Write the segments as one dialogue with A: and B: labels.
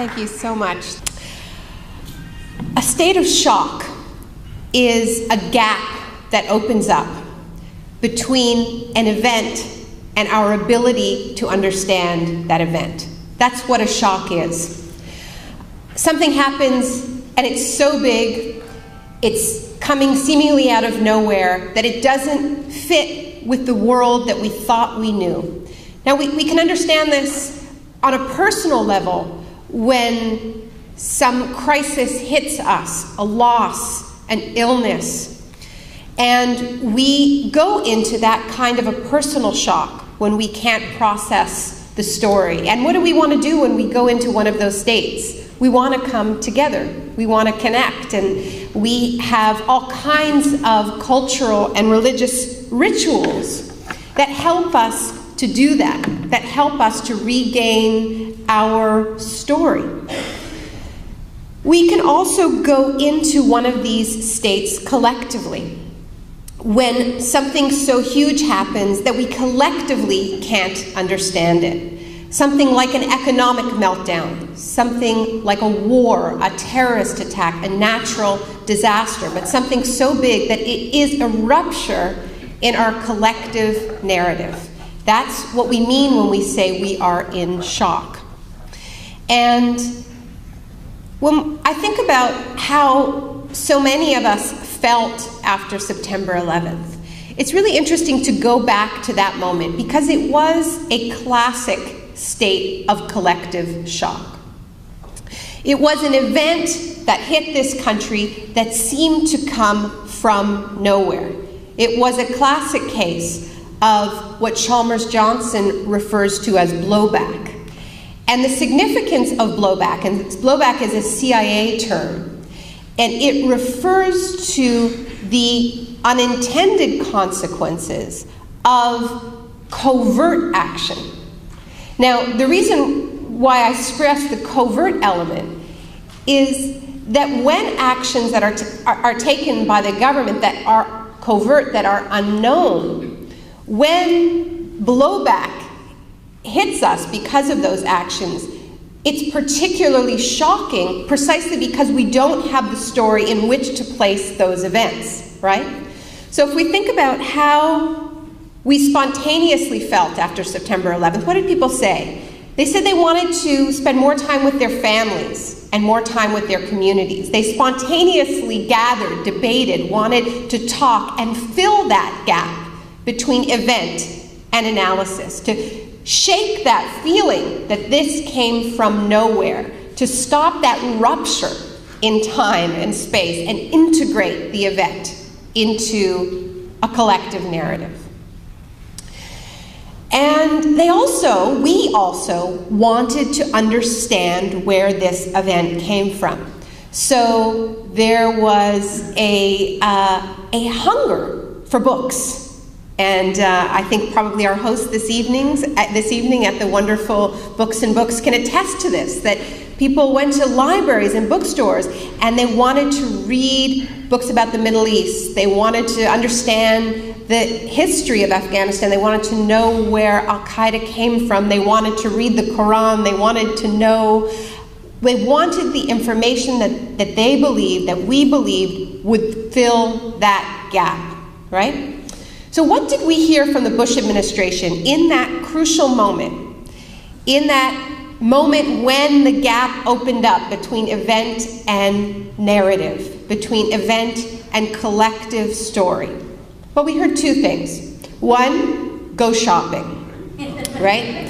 A: Thank you so much. A state of shock is a gap that opens up between an event and our ability to understand that event. That's what a shock is. Something happens and it's so big, it's coming seemingly out of nowhere, that it doesn't fit with the world that we thought we knew. Now, we can understand this on a personal level when some crisis hits us, a loss, an illness, and we go into that kind of a personal shock when we can't process the story. And what do we want to do when we go into one of those states? We want to come together. We want to connect. And we have all kinds of cultural and religious rituals that help us to do that help us to regain our story. We can also go into one of these states collectively when something so huge happens that we collectively can't understand it. Something like an economic meltdown, something like a war, a terrorist attack, a natural disaster, but something so big that it is a rupture in our collective narrative. That's what we mean when we say we are in shock. And when I think about how so many of us felt after September 11th, it's really interesting to go back to that moment because it was a classic state of collective shock. It was an event that hit this country that seemed to come from nowhere. It was a classic case of what Chalmers Johnson refers to as blowback. And the significance of blowback, and blowback is a CIA term, and it refers to the unintended consequences of covert action. Now, the reason why I stress the covert element is that when actions that are taken by the government that are covert, that are unknown, when blowback hits us because of those actions, it's particularly shocking precisely because we don't have the story in which to place those events, right? So if we think about how we spontaneously felt after September 11th, what did people say? They said they wanted to spend more time with their families and more time with their communities. They spontaneously gathered, debated, wanted to talk and fill that gap between event and analysis, to shake that feeling that this came from nowhere, to stop that rupture in time and space and integrate the event into a collective narrative. And we also wanted to understand where this event came from. So there was a hunger for books. And I think probably our host this evening at the wonderful Books and Books can attest to this, that people went to libraries and bookstores and they wanted to read books about the Middle East. They wanted to understand the history of Afghanistan. They wanted to know where Al-Qaeda came from. They wanted to read the Quran. They wanted the information that they believed, that we believed would fill that gap, right? So what did we hear from the Bush administration in that crucial moment, in that moment when the gap opened up between event and narrative, between event and collective story? Well, we heard two things. One, go shopping, right?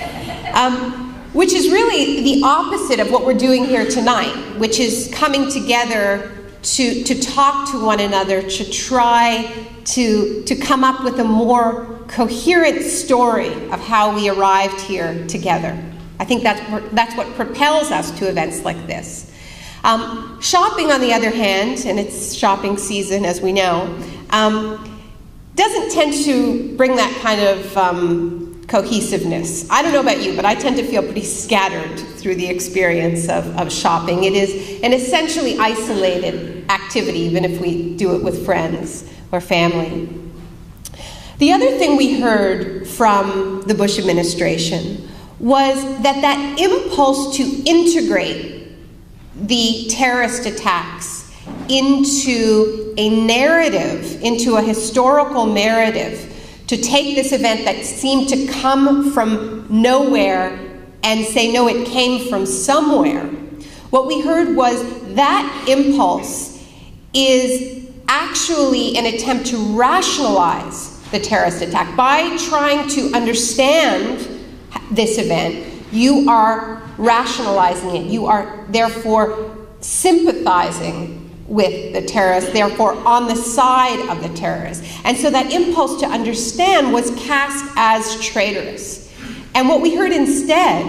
A: Which is really the opposite of what we're doing here tonight, which is coming together to talk to one another, to try to come up with a more coherent story of how we arrived here together. I think that's what propels us to events like this. Shopping, on the other hand, and it's shopping season as we know, doesn't tend to bring that kind of cohesiveness. I don't know about you, but I tend to feel pretty scattered through the experience of shopping. It is an essentially isolated activity, even if we do it with friends or family. The other thing we heard from the Bush administration was that impulse to integrate the terrorist attacks into a narrative, into a historical narrative, to take this event that seemed to come from nowhere and say, no, it came from somewhere. What we heard was that impulse is actually an attempt to rationalize the terrorist attack. By trying to understand this event, you are rationalizing it. You are therefore sympathizing with the terrorists, therefore on the side of the terrorists. And so that impulse to understand was cast as traitorous. And what we heard instead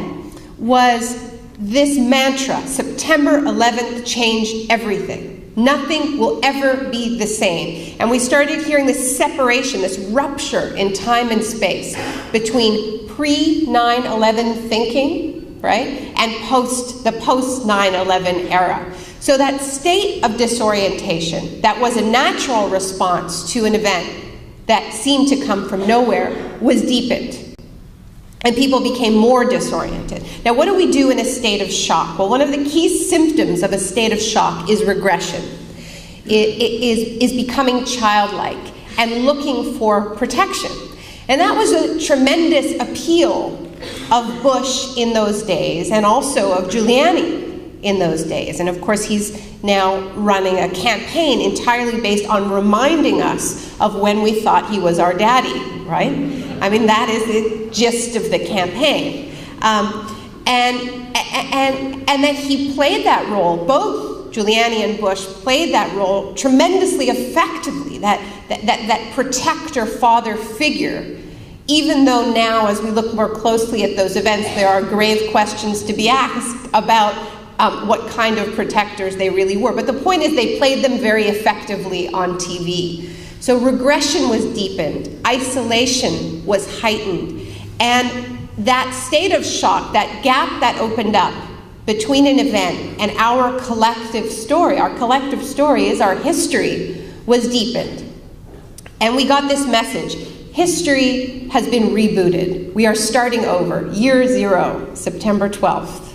A: was this mantra: September 11th changed everything. Nothing will ever be the same. And we started hearing this separation, this rupture in time and space between pre-9/11 thinking, right, and the post-9/11 era. So that state of disorientation that was a natural response to an event that seemed to come from nowhere was deepened. And people became more disoriented. Now, what do we do in a state of shock? Well, one of the key symptoms of a state of shock is regression. It is becoming childlike and looking for protection. And that was a tremendous appeal of Bush in those days, and also of Giuliani in those days. And of course, he's now running a campaign entirely based on reminding us of when we thought he was our daddy, right? I mean, that is the gist of the campaign. And that he played that role, both Giuliani and Bush played that role tremendously effectively, that protector father figure, even though now, as we look more closely at those events, there are grave questions to be asked about what kind of protectors they really were. But the point is, they played them very effectively on TV. So regression was deepened, isolation was heightened, and that state of shock, that gap that opened up between an event and our collective story is our history, was deepened. And we got this message: history has been rebooted. We are starting over. Year zero, September 12th.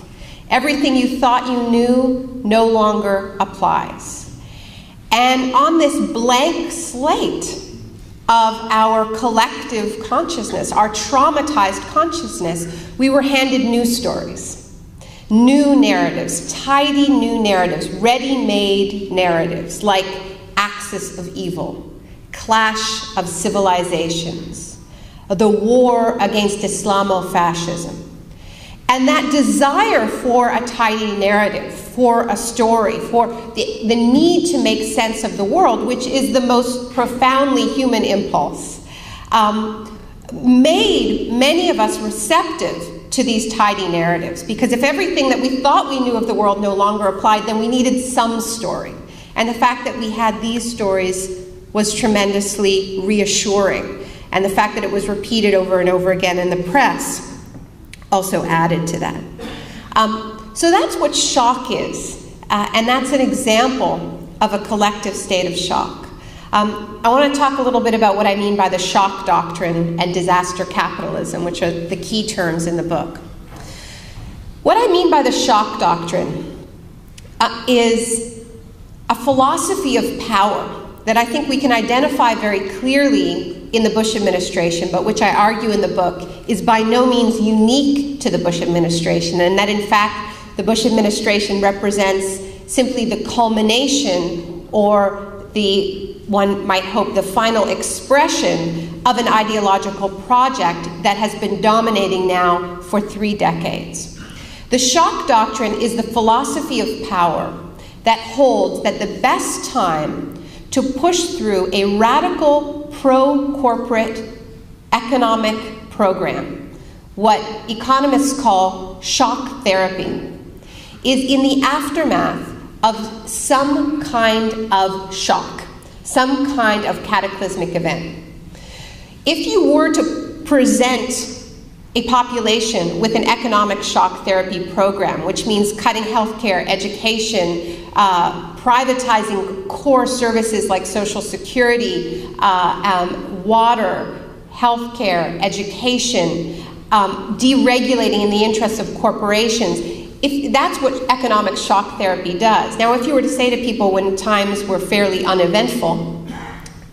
A: Everything you thought you knew no longer applies. And on this blank slate of our collective consciousness, our traumatized consciousness, we were handed new stories, new narratives, tidy new narratives, ready-made narratives like Axis of Evil, Clash of Civilizations, the war against Islamofascism. And that desire for a tidy narrative, for a story, for the need to make sense of the world, which is the most profoundly human impulse, made many of us receptive to these tidy narratives. Because if everything that we thought we knew of the world no longer applied, then we needed some story. And the fact that we had these stories was tremendously reassuring. And the fact that it was repeated over and over again in the press also added to that. So that's what shock is, and that's an example of a collective state of shock. I want to talk a little bit about what I mean by the shock doctrine and disaster capitalism, which are the key terms in the book. What I mean by the shock doctrine is a philosophy of power that I think we can identify very clearly in the Bush administration, but which I argue in the book is by no means unique to the Bush administration, and that in fact the Bush administration represents simply the culmination, or one might hope, the final expression of an ideological project that has been dominating now for 3 decades. The shock doctrine is the philosophy of power that holds that the best time to push through a radical pro-corporate economic program, what economists call shock therapy, is in the aftermath of some kind of shock, some kind of cataclysmic event. If you were to present a population with an economic shock therapy program, which means cutting healthcare, education, privatizing core services like Social Security, water, healthcare, education, deregulating in the interests of corporations, if that's what economic shock therapy does. Now, if you were to say to people when times were fairly uneventful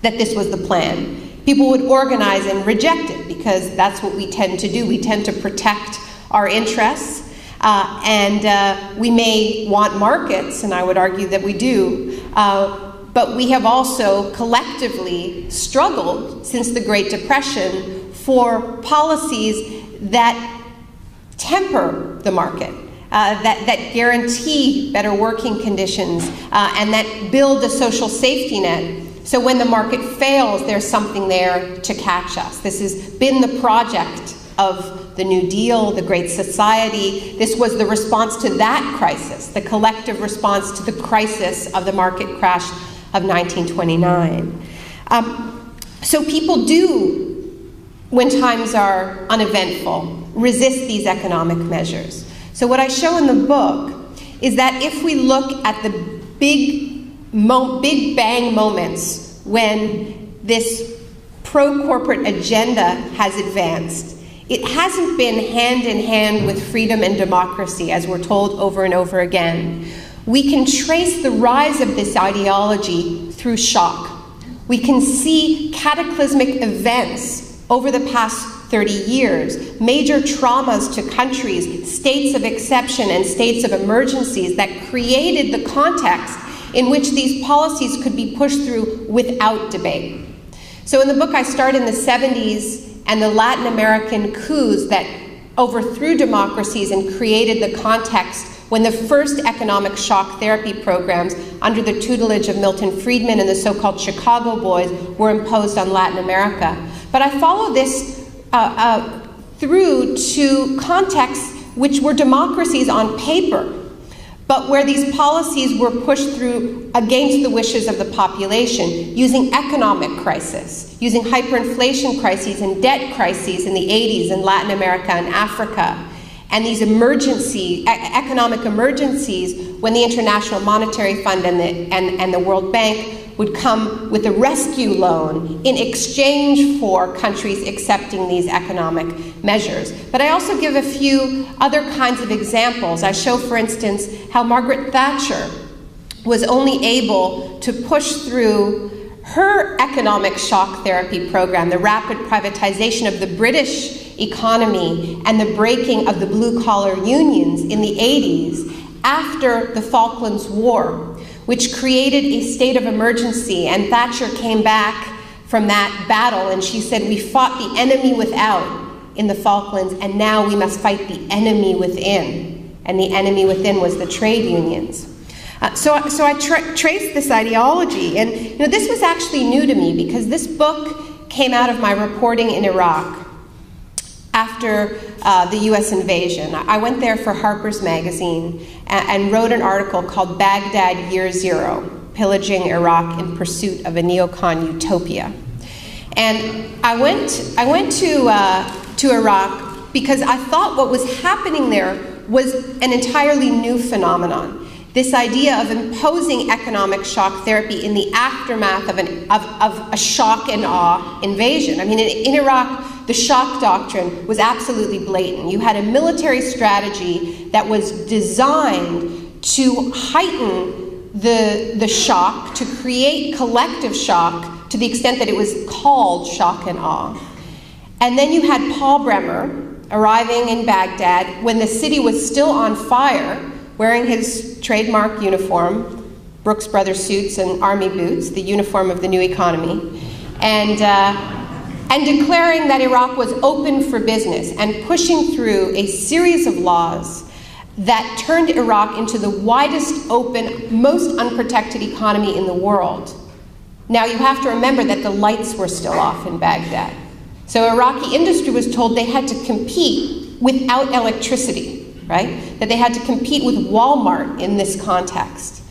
A: that this was the plan, people would organize and reject it, because that's what we tend to do. We tend to protect our interests, and we may want markets, and I would argue that we do, but we have also collectively struggled since the Great Depression for policies that temper the market, that guarantee better working conditions, and that build a social safety net. So when the market fails, there's something there to catch us. This has been the project of the New Deal, the Great Society. This was the response to that crisis, the collective response to the crisis of the market crash of 1929. So people do, when times are uneventful, resist these economic measures. So what I show in the book is that if we look at the big bang moments when this pro-corporate agenda has advanced, it hasn't been hand in hand with freedom and democracy, as we're told over and over again. We can trace the rise of this ideology through shock. We can see cataclysmic events over the past 30 years, major traumas to countries, states of exception and states of emergencies that created the context in which these policies could be pushed through without debate. So in the book, I start in the 70s and the Latin American coups that overthrew democracies and created the context when the first economic shock therapy programs under the tutelage of Milton Friedman and the so-called Chicago Boys were imposed on Latin America. But I follow this through to contexts which were democracies on paper, but where these policies were pushed through against the wishes of the population, using economic crisis, using hyperinflation crises and debt crises in the 80s in Latin America and Africa, and these economic emergencies when the International Monetary Fund and the World Bank would come with a rescue loan in exchange for countries accepting these economic measures. But I also give a few other kinds of examples. I show, for instance, how Margaret Thatcher was only able to push through her economic shock therapy program, the rapid privatization of the British economy and the breaking of the blue-collar unions in the 80s after the Falklands War, which created a state of emergency. And Thatcher came back from that battle and she said, we fought the enemy without in the Falklands, and now we must fight the enemy within. And the enemy within was the trade unions. So I traced this ideology, and this was actually new to me because this book came out of my reporting in Iraq after the US invasion. I went there for Harper's Magazine and wrote an article called Baghdad Year Zero, Pillaging Iraq in Pursuit of a Neocon Utopia. And I went to Iraq because I thought what was happening there was an entirely new phenomenon. This idea of imposing economic shock therapy in the aftermath of a shock and awe invasion. I mean, in Iraq, the shock doctrine was absolutely blatant. You had a military strategy that was designed to heighten the shock, to create collective shock to the extent that it was called shock and awe. And then you had Paul Bremer arriving in Baghdad when the city was still on fire, wearing his trademark uniform, Brooks Brothers suits and army boots, the uniform of the new economy, and declaring that Iraq was open for business and pushing through a series of laws that turned Iraq into the widest open, most unprotected economy in the world. Now you have to remember that the lights were still off in Baghdad. So Iraqi industry was told they had to compete without electricity. Right? That they had to compete with Walmart in this context.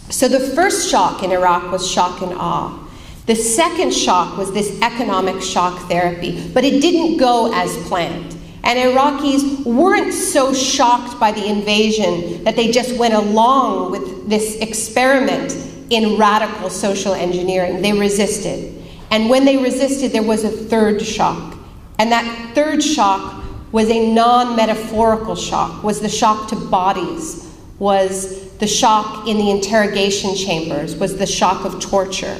A: So the first shock in Iraq was shock and awe. The second shock was this economic shock therapy, but it didn't go as planned. And Iraqis weren't so shocked by the invasion that they just went along with this experiment in radical social engineering. They resisted. And when they resisted, there was a third shock. And that third shock was a non-metaphorical shock, was the shock to bodies, was the shock in the interrogation chambers, was the shock of torture.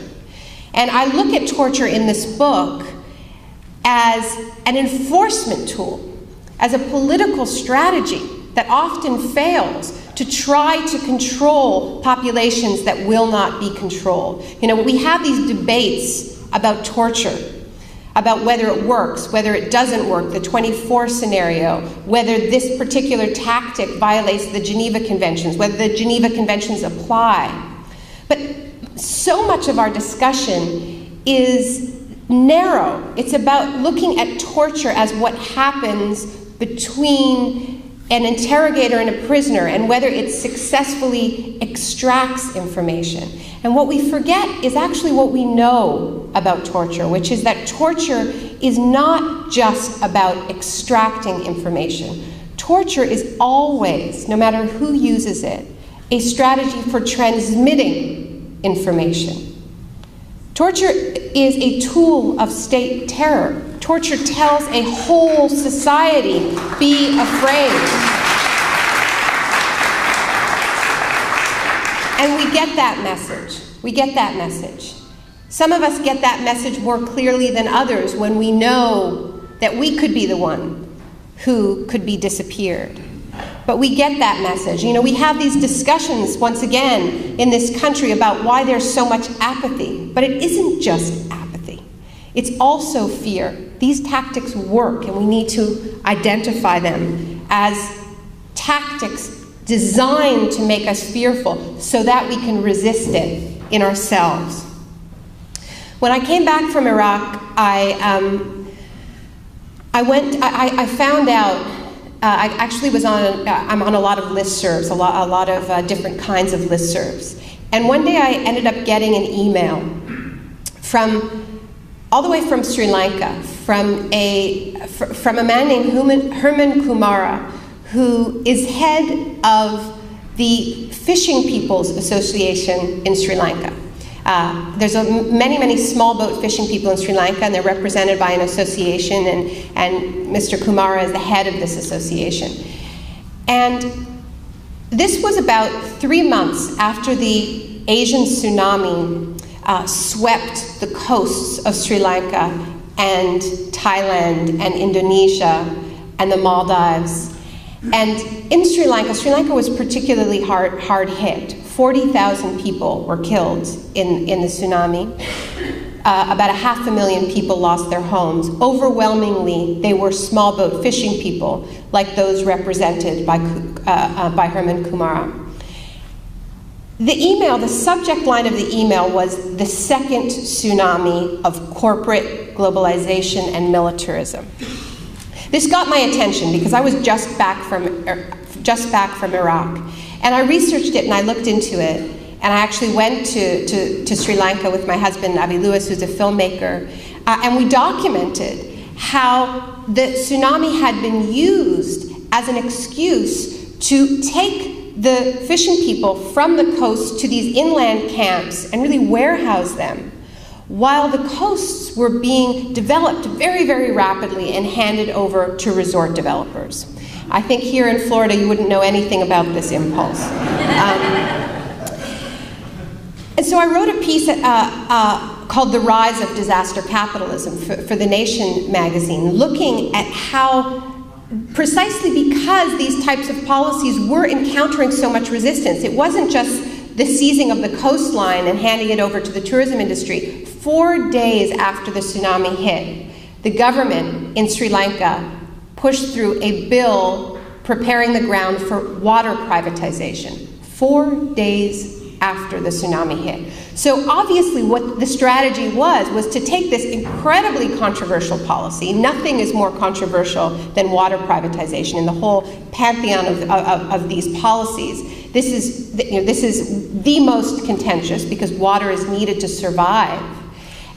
A: And I look at torture in this book as an enforcement tool, as a political strategy that often fails to try to control populations that will not be controlled. You know, we have these debates about torture, about whether it works, whether it doesn't work, the 24 scenario, whether this particular tactic violates the Geneva Conventions, whether the Geneva Conventions apply. But so much of our discussion is narrow. It's about looking at torture as what happens between an interrogator and a prisoner, and whether it successfully extracts information. And what we forget is actually what we know about torture, which is that torture is not just about extracting information. Torture is always, no matter who uses it, a strategy for transmitting information. Torture is a tool of state terror. Torture tells a whole society, be afraid. And we get that message. We get that message. Some of us get that message more clearly than others when we know that we could be the one who could be disappeared. But we get that message. You know, we have these discussions, once again, in this country about why there's so much apathy. But it isn't just apathy. It's also fear. These tactics work, and we need to identify them as tactics designed to make us fearful so that we can resist it in ourselves. When I came back from Iraq, I found out, I actually was on, I'm on a lot of listservs, a lot of different kinds of listservs. And one day I ended up getting an email all the way from Sri Lanka, from a man named Herman Kumara, who is head of the Fishing People's Association in Sri Lanka. There's many small boat fishing people in Sri Lanka, and they're represented by an association, and Mr. Kumara is the head of this association. And this was about 3 months after the Asian tsunami swept the coasts of Sri Lanka and Thailand and Indonesia and the Maldives. And in Sri Lanka was particularly hard hit. 40,000 people were killed in the tsunami. About 500,000 people lost their homes. Overwhelmingly, they were small boat fishing people, like those represented by Herman Kumara. The subject line of the email was the second tsunami of corporate globalization and militarism. This got my attention because I was just back from Iraq. And I researched it and I looked into it. And I actually went to Sri Lanka with my husband, Avi Lewis, who's a filmmaker. And we documented how the tsunami had been used as an excuse to take the fishing people from the coast to these inland camps and really warehouse them, while the coasts were being developed very, very rapidly and handed over to resort developers. I think here in Florida you wouldn't know anything about this impulse. And so I wrote a piece called The Rise of Disaster Capitalism for The Nation magazine, looking at how, precisely because these types of policies were encountering so much resistance, it wasn't just the seizing of the coastline and handing it over to the tourism industry. 4 days after the tsunami hit, the government in Sri Lanka pushed through a bill preparing the ground for water privatization. 4 days after the tsunami hit. So obviously what the strategy was to take this incredibly controversial policy. Nothing is more controversial than water privatization in the whole pantheon of these policies. This is the most contentious because water is needed to survive.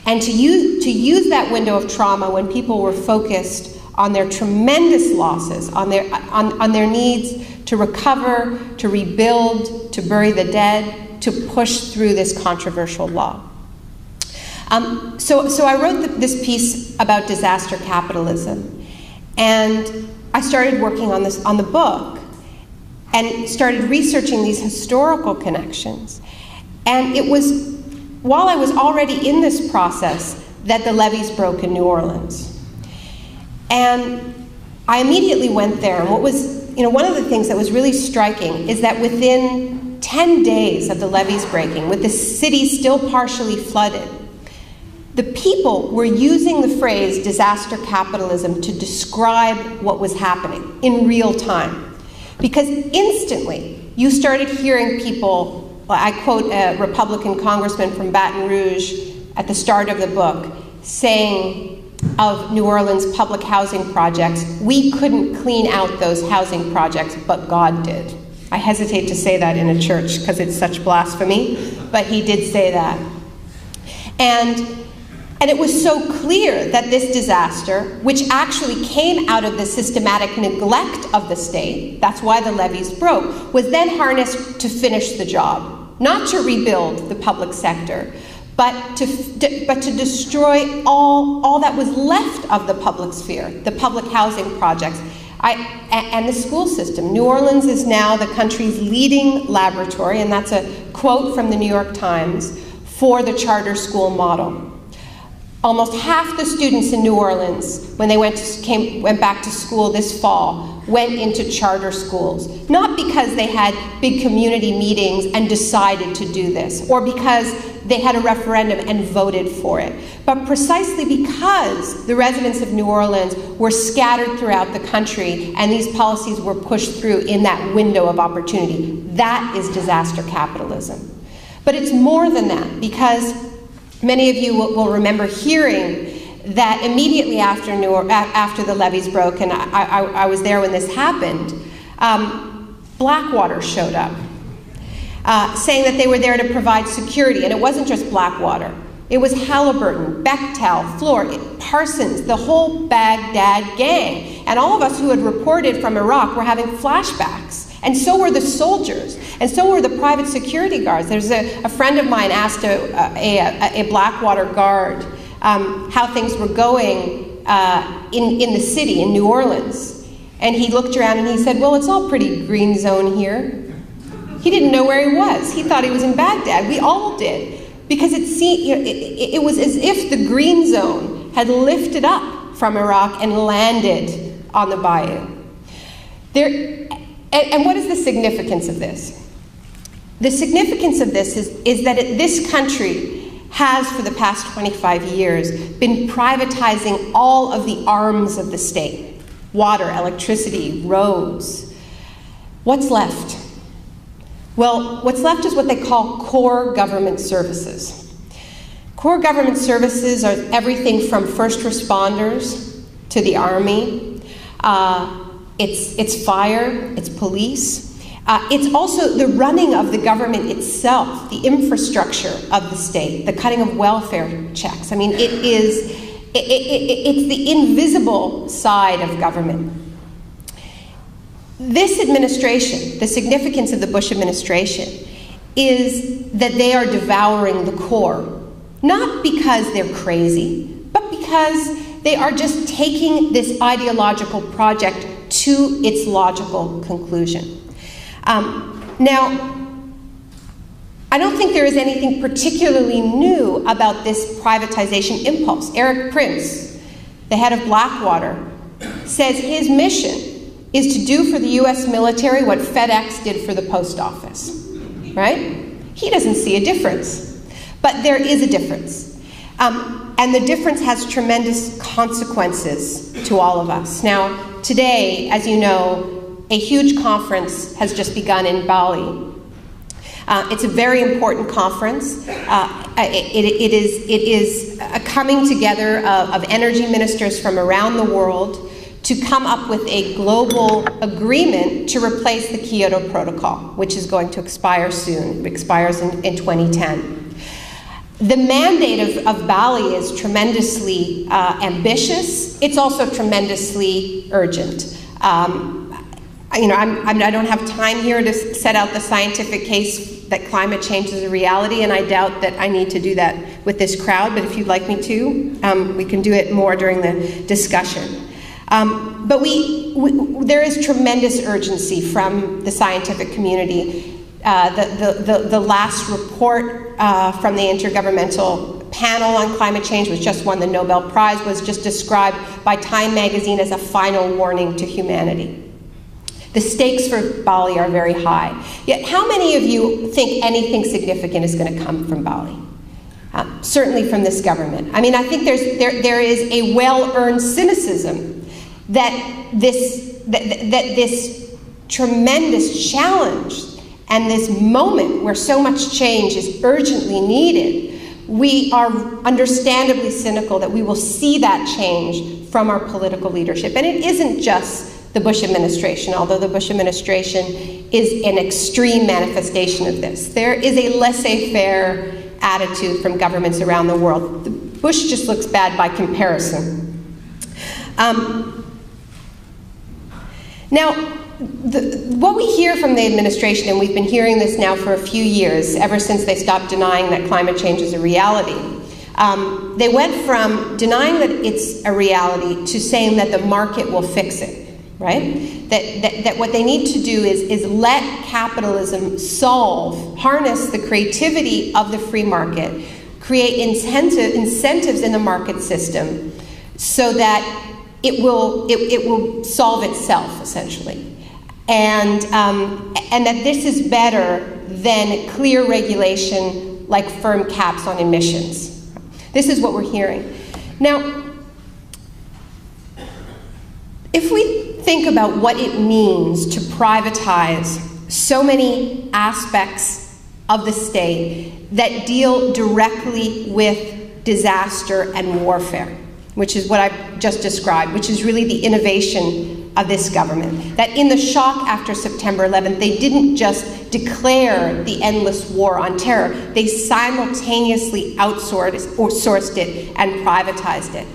A: And to use that window of trauma when people were focused on their tremendous losses, on their needs to recover, to rebuild, to bury the dead, to push through this controversial law. So I wrote this piece about disaster capitalism. And I started working on the book and started researching these historical connections. And it was while I was already in this process that the levees broke in New Orleans. And I immediately went there, and what was, one of the things that was really striking is that within 10 days of the levees breaking, with the city still partially flooded, the people were using the phrase disaster capitalism to describe what was happening in real time. Because instantly, you started hearing people, I quote a Republican congressman from Baton Rouge at the start of the book, saying of New Orleans public housing projects, we couldn't clean out those housing projects, but God did. I hesitate to say that in a church because it's such blasphemy, but he did say that. And it was so clear that this disaster, which actually came out of the systematic neglect of the state, that's why the levees broke, was then harnessed to finish the job. Not to rebuild the public sector, but to destroy all that was left of the public sphere, the public housing projects, and the school system. New Orleans is now the country's leading laboratory, and that's a quote from the New York Times, for the charter school model. Almost half the students in New Orleans, when they went back to school this fall, went into charter schools. Not because they had big community meetings and decided to do this, or because they had a referendum and voted for it, but precisely because the residents of New Orleans were scattered throughout the country and these policies were pushed through in that window of opportunity. That is disaster capitalism. But it's more than that, because many of you will remember hearing that immediately after the levees broke, and I was there when this happened, Blackwater showed up, saying that they were there to provide security. And it wasn't just Blackwater. It was Halliburton, Bechtel, Floor, Parsons, the whole Baghdad gang. And all of us who had reported from Iraq were having flashbacks. And so were the soldiers, and so were the private security guards. There's a friend of mine asked a Blackwater guard how things were going in the city, in New Orleans. And he looked around and he said, well, it's all pretty green zone here. He didn't know where he was. He thought he was in Baghdad. We all did. Because it was as if the green zone had lifted up from Iraq and landed on the bayou. And what is the significance of this? The significance of this is that this country has, for the past 25 years, been privatizing all of the arms of the state. Water, electricity, roads. What's left? Well, what's left is what they call core government services. Core government services are everything from first responders to the army. It's fire, it's police. It's also the running of the government itself, the infrastructure of the state, the cutting of welfare checks. I mean, it's the invisible side of government. This administration, the significance of the Bush administration, is that they are devouring the core. Not because they're crazy, but because they are just taking this ideological project to its logical conclusion. Now, I don't think there is anything particularly new about this privatization impulse. Eric Prince, the head of Blackwater, says his mission is to do for the US military what FedEx did for the post office, right? He doesn't see a difference, but there is a difference. And the difference has tremendous consequences to all of us. Now, today, as you know, a huge conference has just begun in Bali. It's a very important conference. It is a coming together of energy ministers from around the world to come up with a global agreement to replace the Kyoto Protocol, which is going to expire soon. It expires in 2010. The mandate of Bali is tremendously ambitious. It's also tremendously urgent. I don't have time here to set out the scientific case that climate change is a reality, and I doubt that I need to do that with this crowd, but if you'd like me to, we can do it more during the discussion. But we there is tremendous urgency from the scientific community. The last report from the Intergovernmental Panel on Climate Change, which just won the Nobel Prize, was just described by Time magazine as a final warning to humanity. The stakes for Bali are very high. Yet how many of you think anything significant is going to come from Bali? Certainly from this government. I mean, I think there is a well-earned cynicism that this tremendous challenge and this moment where so much change is urgently needed, we are understandably cynical that we will see that change from our political leadership. And it isn't just the Bush administration, although the Bush administration is an extreme manifestation of this. There is a laissez-faire attitude from governments around the world. The Bush just looks bad by comparison. Now, what we hear from the administration, and we've been hearing this now for a few years, ever since they stopped denying that climate change is a reality, they went from denying that it's a reality to saying that the market will fix it, right? That what they need to do is let capitalism harness the creativity of the free market, create incentives in the market system so that it will solve itself, essentially. And that this is better than clear regulation like firm caps on emissions. This is what we're hearing. Now, if we think about what it means to privatize so many aspects of the state that deal directly with disaster and warfare, which is what I've just described, which is really the innovation of this government. That in the shock after September 11th, they didn't just declare the endless war on terror, they simultaneously outsourced it and privatized it.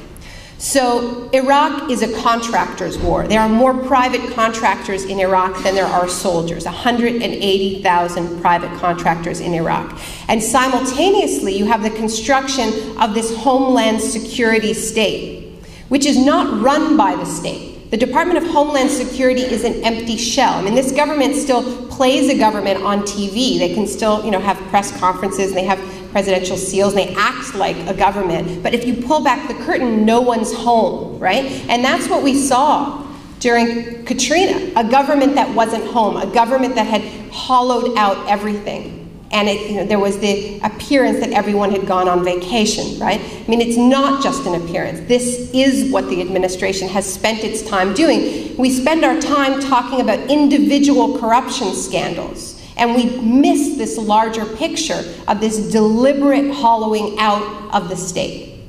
A: So Iraq is a contractors' war. There are more private contractors in Iraq than there are soldiers, 180,000 private contractors in Iraq. And simultaneously, you have the construction of this homeland security state, which is not run by the state. The Department of Homeland Security is an empty shell. I mean, this government still plays a government on TV. They can still, have press conferences, and they have presidential seals, and they act like a government. But if you pull back the curtain, no one's home, right? And that's what we saw during Katrina, a government that wasn't home, a government that had hollowed out everything. And there was the appearance that everyone had gone on vacation, right? I mean, it's not just an appearance. This is what the administration has spent its time doing. We spend our time talking about individual corruption scandals, and we miss this larger picture of this deliberate hollowing out of the state.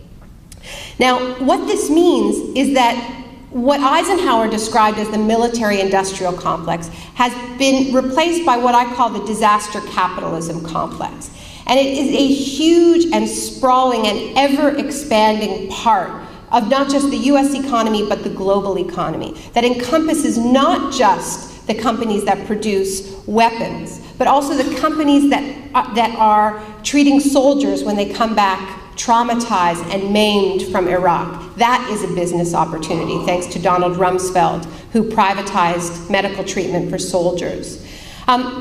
A: Now, what this means is that what Eisenhower described as the military-industrial complex has been replaced by what I call the disaster capitalism complex. And it is a huge and sprawling and ever-expanding part of not just the US economy, but the global economy, that encompasses not just the companies that produce weapons, but also the companies that are treating soldiers when they come back traumatized and maimed from Iraq. That is a business opportunity, thanks to Donald Rumsfeld, who privatized medical treatment for soldiers.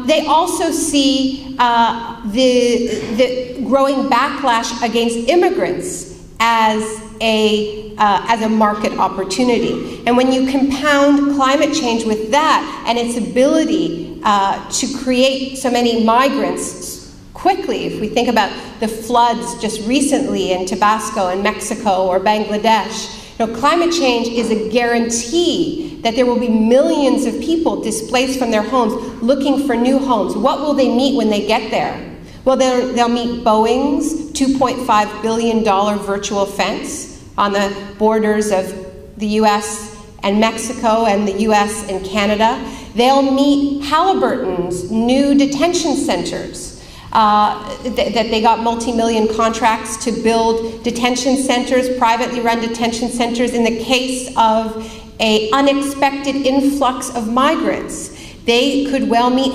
A: They also see the growing backlash against immigrants as a market opportunity. And when you compound climate change with that and its ability to create so many migrants quickly, if we think about the floods just recently in Tabasco and Mexico or Bangladesh, climate change is a guarantee that there will be millions of people displaced from their homes looking for new homes. What will they meet when they get there? Well, they'll meet Boeing's $2.5 billion virtual fence on the borders of the US and Mexico and the US and Canada. They'll meet Halliburton's new detention centers. That they got multi-million contracts to build detention centers, privately run detention centers, in the case of an unexpected influx of migrants. They could well meet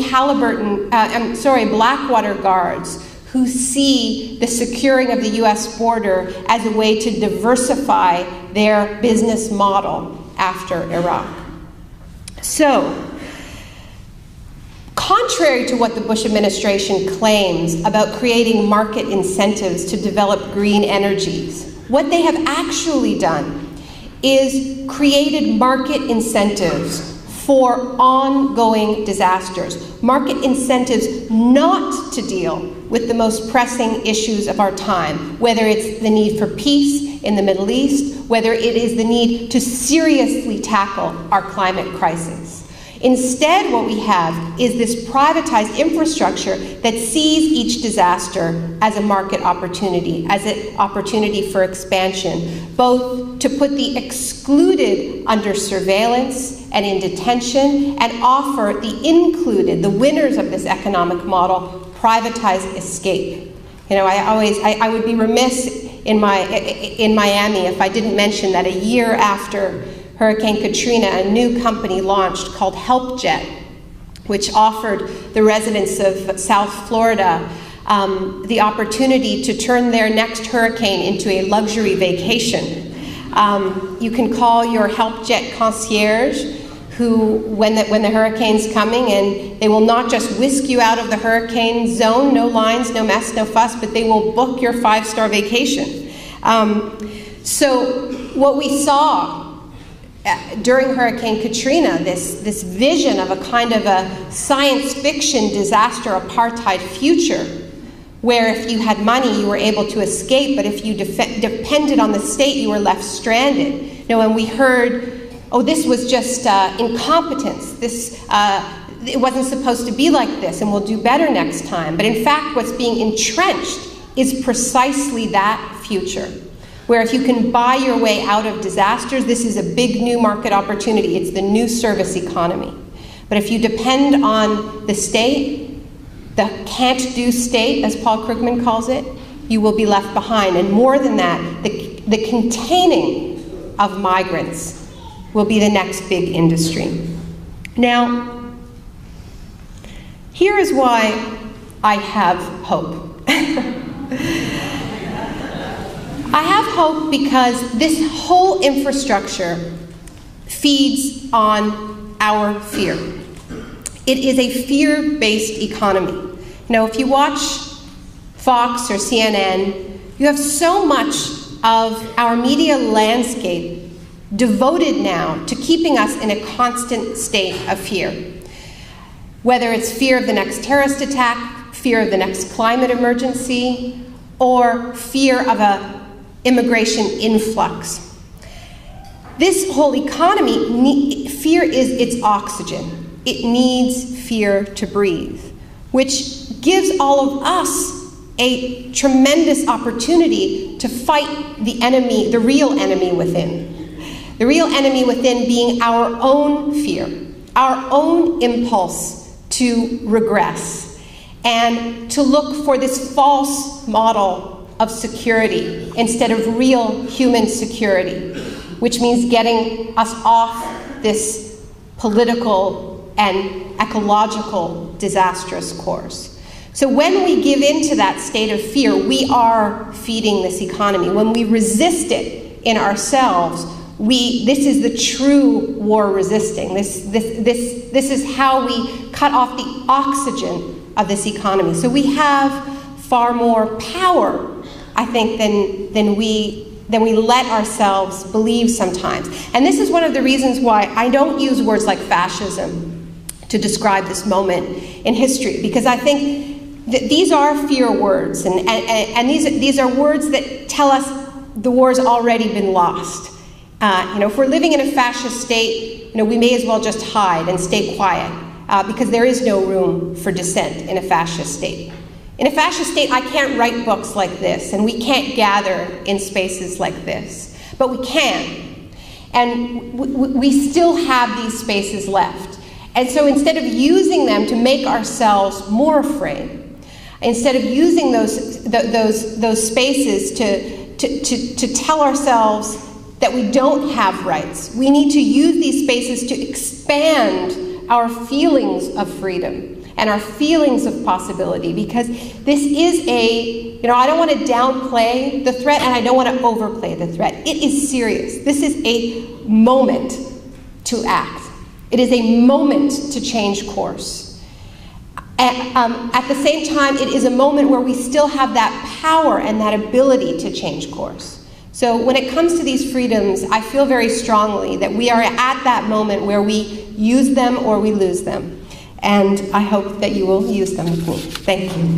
A: Blackwater guards who see the securing of the US border as a way to diversify their business model after Iraq. So, contrary to what the Bush administration claims about creating market incentives to develop green energies, what they have actually done is created market incentives for ongoing disasters. Market incentives not to deal with the most pressing issues of our time, whether it's the need for peace in the Middle East, whether it is the need to seriously tackle our climate crisis. Instead, what we have is this privatized infrastructure that sees each disaster as a market opportunity, as an opportunity for expansion, both to put the excluded under surveillance and in detention, and offer the included, the winners of this economic model, privatized escape. You know, I would be remiss in Miami if I didn't mention that a year after Hurricane Katrina, a new company launched called HelpJet, which offered the residents of South Florida the opportunity to turn their next hurricane into a luxury vacation. You can call your HelpJet concierge, who, when the hurricane's coming, and they will not just whisk you out of the hurricane zone, no lines, no mess, no fuss, but they will book your 5-star vacation. So what we saw during Hurricane Katrina, this vision of a kind of a science fiction disaster apartheid future, where if you had money you were able to escape, but if you depended on the state you were left stranded. You know, and we heard, oh, this was just incompetence. It wasn't supposed to be like this, and we'll do better next time. But in fact, what's being entrenched is precisely that future, where if you can buy your way out of disasters, this is a big new market opportunity. It's the new service economy. But if you depend on the state, the can't-do state, as Paul Krugman calls it, you will be left behind. And more than that, the containing of migrants will be the next big industry. Now, here is why I have hope. I have hope because this whole infrastructure feeds on our fear. It is a fear-based economy. You know, if you watch Fox or CNN, you have so much of our media landscape devoted now to keeping us in a constant state of fear. Whether it's fear of the next terrorist attack, fear of the next climate emergency, or fear of an immigration influx. This whole economy, fear is its oxygen. It needs fear to breathe, which gives all of us a tremendous opportunity to fight the enemy, the real enemy within. The real enemy within being our own fear, our own impulse to regress, and to look for this false model of security instead of real human security, which means getting us off this political and ecological disastrous course. So when we give in to that state of fear, we are feeding this economy. When we resist it in ourselves, this is the true war resisting. This is how we cut off the oxygen of this economy. So we have far more power, I think, than we let ourselves believe sometimes. And this is one of the reasons why I don't use words like fascism to describe this moment in history, because I think that these are fear words, and these are words that tell us the war's already been lost. You know, if we're living in a fascist state, you know, we may as well just hide and stay quiet, because there is no room for dissent in a fascist state. In a fascist state, I can't write books like this, and we can't gather in spaces like this, but we can. And we still have these spaces left. And so instead of using them to make ourselves more afraid, instead of using those spaces to tell ourselves that we don't have rights, we need to use these spaces to expand our feelings of freedom and our feelings of possibility, because this is I don't want to downplay the threat, and I don't want to overplay the threat. It is serious. This is a moment to act. It is a moment to change course. At the same time, it is a moment where we still have that power and that ability to change course. So when it comes to these freedoms, I feel very strongly that we are at that moment where we use them or we lose them. And I hope that you will use them with me. Thank you.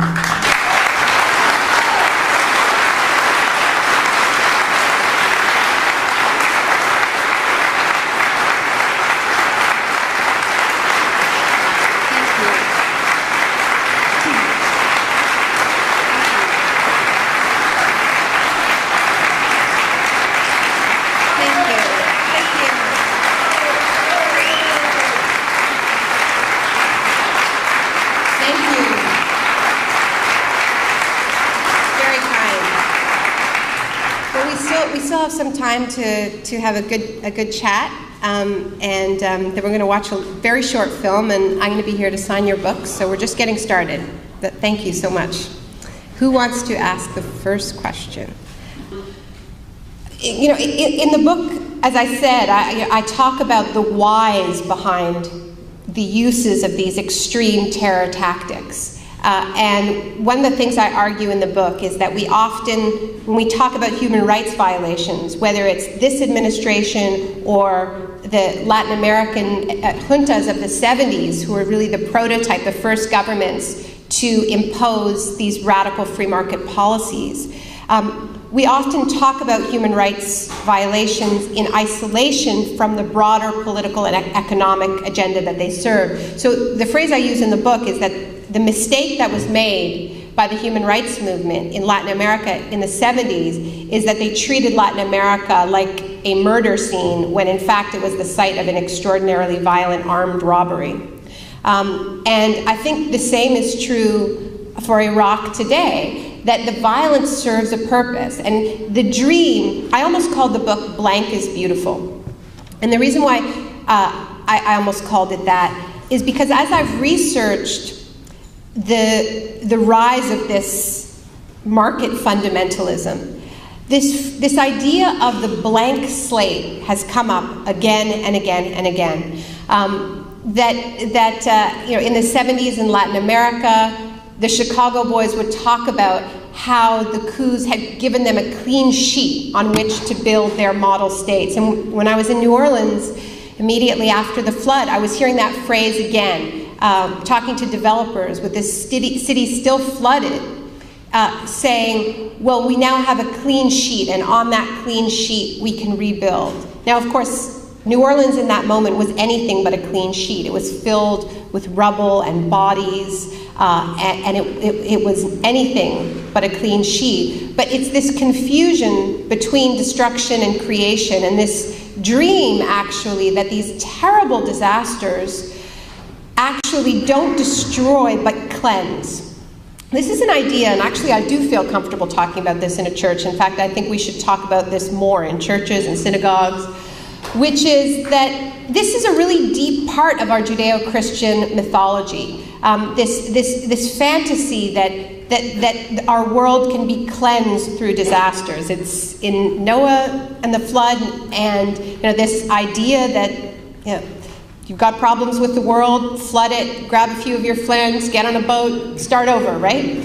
A: Some time to have a good chat, then we're going to watch a very short film, and I'm going to be here to sign your books, so we're just getting started. But thank you so much. Who wants to ask the first question? You know, in the book, as I said, I talk about the whys behind the uses of these extreme terror tactics. And one of the things I argue in the book is that we often, when we talk about human rights violations, whether it's this administration or the Latin American juntas of the 70s, who were really the prototype, the first governments to impose these radical free market policies, we often talk about human rights violations in isolation from the broader political and economic agenda that they serve. So the phrase I use in the book is that the mistake that was made by the human rights movement in Latin America in the 70s is that they treated Latin America like a murder scene when in fact it was the site of an extraordinarily violent armed robbery. And I think the same is true for Iraq today, that the violence serves a purpose. And the dream, I almost called the book Blank is Beautiful. And the reason why I almost called it that is because as I've researched the rise of this market fundamentalism, this idea of the blank slate has come up again and again and again. You know, in the 70s in Latin America, the Chicago boys would talk about how the coups had given them a clean sheet on which to build their model states. And when I was in New Orleans, immediately after the flood, I was hearing that phrase again. Talking to developers with this city still flooded, saying, well, we now have a clean sheet, and on that clean sheet we can rebuild. Now, of course, New Orleans in that moment was anything but a clean sheet. It was filled with rubble and bodies, and it was anything but a clean sheet. But it's this confusion between destruction and creation, and this dream, actually, that these terrible disasters actually don't destroy but cleanse. This is an idea, and actually I do feel comfortable talking about this in a church. In fact, I think we should talk about this more in churches and synagogues, which is that this is a really deep part of our Judeo-Christian mythology. This fantasy that our world can be cleansed through disasters. It's in Noah and the flood, and this idea that you've got problems with the world, flood it, grab a few of your friends, get on a boat, start over, right?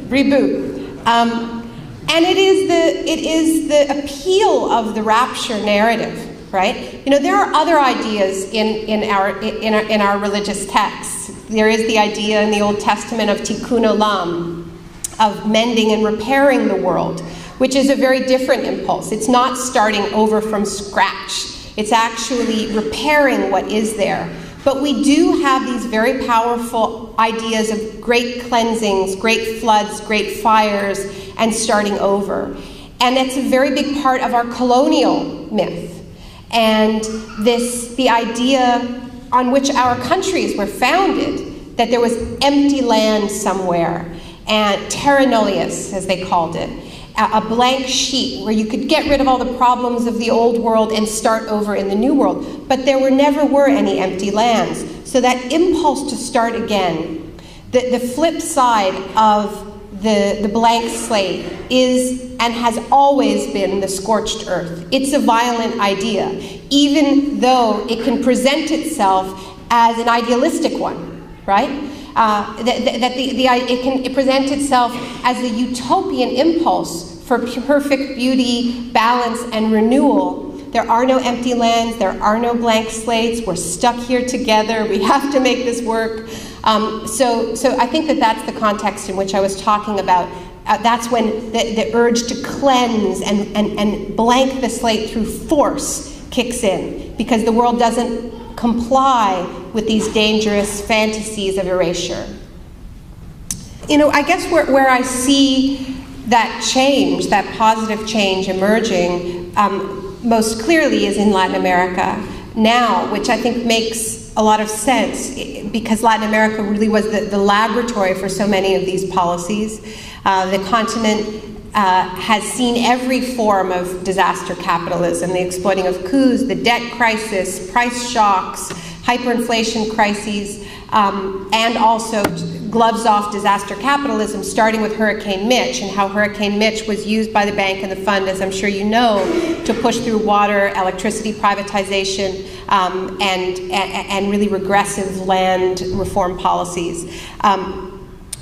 A: Reboot. And it is the appeal of the rapture narrative, right? There are other ideas in our religious texts. There is the idea in the Old Testament of tikkun olam, of mending and repairing the world, which is a very different impulse. It's not starting over from scratch. It's actually repairing what is there. But we do have these very powerful ideas of great cleansings, great floods, great fires, and starting over. And it's a very big part of our colonial myth. And the idea on which our countries were founded, that there was empty land somewhere, and terra nullius, as they called it, a blank sheet where you could get rid of all the problems of the old world and start over in the new world. But there never were any empty lands. So that impulse to start again, the flip side of the blank slate is and has always been the scorched earth. It's a violent idea, even though it can present itself as an idealistic one, right? It presents itself as a utopian impulse for perfect beauty, balance, and renewal. There are no empty lands, there are no blank slates, we're stuck here together, we have to make this work. So I think that that's the context in which I was talking about. That's when the urge to cleanse and blank the slate through force kicks in, because the world doesn't comply with these dangerous fantasies of erasure. You know, I guess where I see that change, that positive change emerging most clearly is in Latin America now, which I think makes a lot of sense, because Latin America really was the laboratory for so many of these policies. The continent has seen every form of disaster capitalism, the exploiting of coups, the debt crisis, price shocks, hyperinflation crises, and also gloves off disaster capitalism, starting with Hurricane Mitch, and how Hurricane Mitch was used by the bank and the fund, as I'm sure you know, to push through water, electricity privatization, and really regressive land reform policies.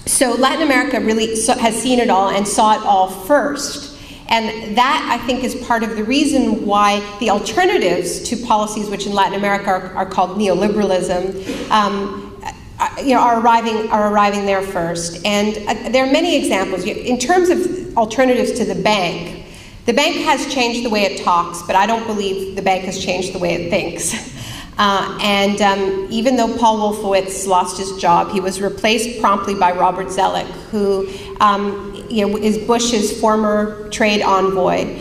A: So Latin America really has seen it all and saw it all first. And that, I think, is part of the reason why the alternatives to policies which in Latin America are called neoliberalism, are arriving there first. And there are many examples. In terms of alternatives to the bank has changed the way it talks, but I don't believe the bank has changed the way it thinks. Even though Paul Wolfowitz lost his job, he was replaced promptly by Robert Zoellick, who is Bush's former trade envoy.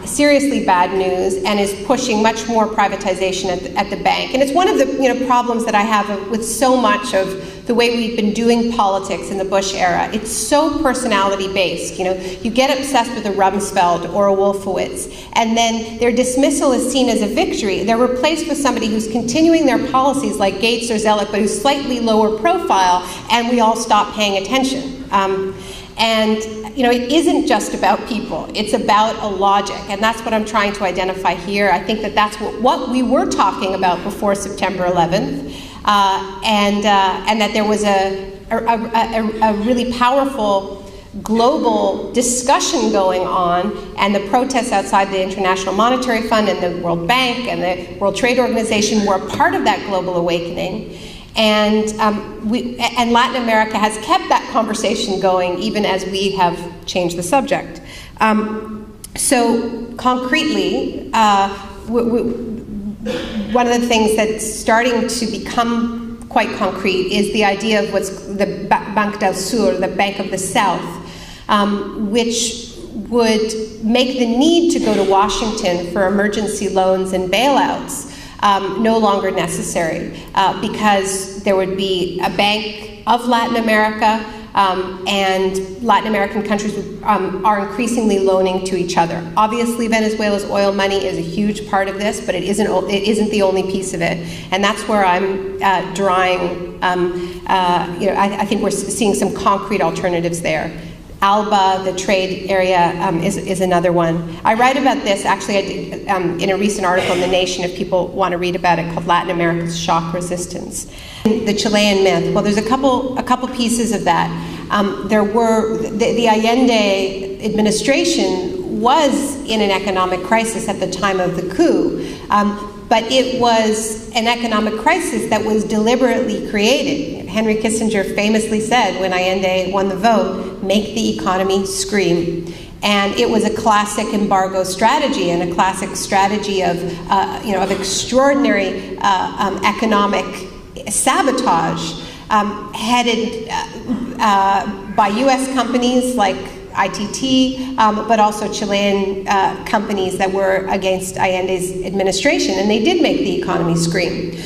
A: Seriously bad news, and is pushing much more privatization at the bank. And it's one of the problems that I have with so much of the way we've been doing politics in the Bush era. It's so personality based. You get obsessed with a Rumsfeld or a Wolfowitz, and then their dismissal is seen as a victory. They're replaced with somebody who's continuing their policies like Gates or Zoellick, but who's slightly lower profile, and we all stop paying attention. It isn't just about people, it's about a logic, and that's what I'm trying to identify here. I think that that's what we were talking about before September 11th, and that there was a really powerful global discussion going on, and the protests outside the International Monetary Fund and the World Bank and the World Trade Organization were a part of that global awakening. And Latin America has kept that conversation going even as we have changed the subject. So concretely, one of the things that's starting to become quite concrete is the idea of what's the Banco del Sur, the Bank of the South, which would make the need to go to Washington for emergency loans and bailouts no longer necessary, because there would be a Bank of Latin America, and Latin American countries are increasingly loaning to each other. Obviously, Venezuela's oil money is a huge part of this, but it isn't the only piece of it, and that's where I'm drawing. I think we're seeing some concrete alternatives there. ALBA, the trade area, is another one. I write about this, actually, I did in a recent article in The Nation, if people want to read about it, called Latin America's Shock Resistance. The Chilean myth, well, there's a couple pieces of that. There were, the Allende administration was in an economic crisis at the time of the coup, but it was an economic crisis that was deliberately created. Henry Kissinger famously said, when Allende won the vote, "Make the economy scream." And it was a classic embargo strategy, and a classic strategy of extraordinary economic sabotage, headed by U.S. companies like ITT, but also Chilean companies that were against Allende's administration, and they did make the economy scream.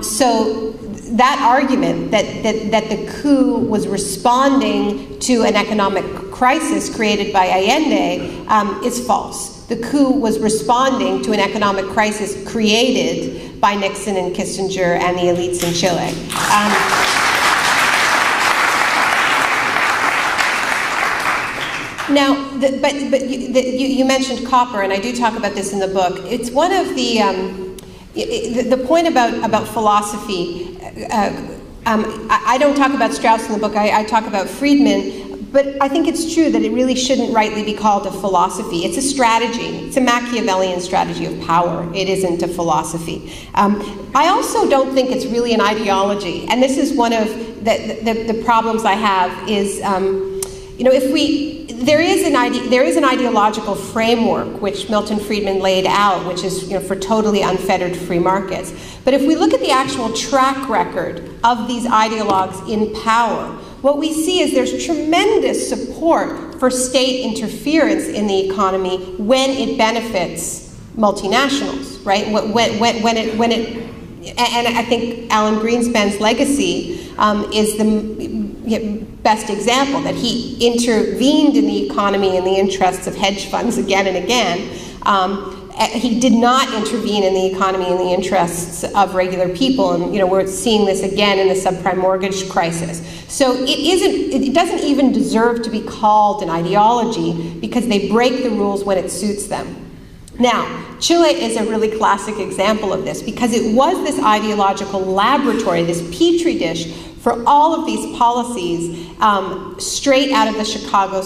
A: So that argument that the coup was responding to an economic crisis created by Allende is false. The coup was responding to an economic crisis created by Nixon and Kissinger and the elites in Chile. Now, you mentioned copper, and I do talk about this in the book. It's one of the the point about philosophy, I don't talk about Strauss in the book, I talk about Friedman, but I think it's true that it really shouldn't rightly be called a philosophy. It's a strategy. It's a Machiavellian strategy of power. It isn't a philosophy. I also don't think it's really an ideology, and this is one of the problems I have is, you know, there is an ideological framework which Milton Friedman laid out, which is, you know, for totally unfettered free markets. But if we look at the actual track record of these ideologues in power, what we see is there's tremendous support for state interference in the economy when it benefits multinationals, right? And I think Alan Greenspan's legacy is the best example, that he intervened in the economy in the interests of hedge funds again and again. He did not intervene in the economy in the interests of regular people, and, you know, we're seeing this again in the subprime mortgage crisis. So it doesn't even deserve to be called an ideology, because they break the rules when it suits them. Now, Chile is a really classic example of this, because it was this ideological laboratory, this petri dish, for all of these policies straight out of the Chicago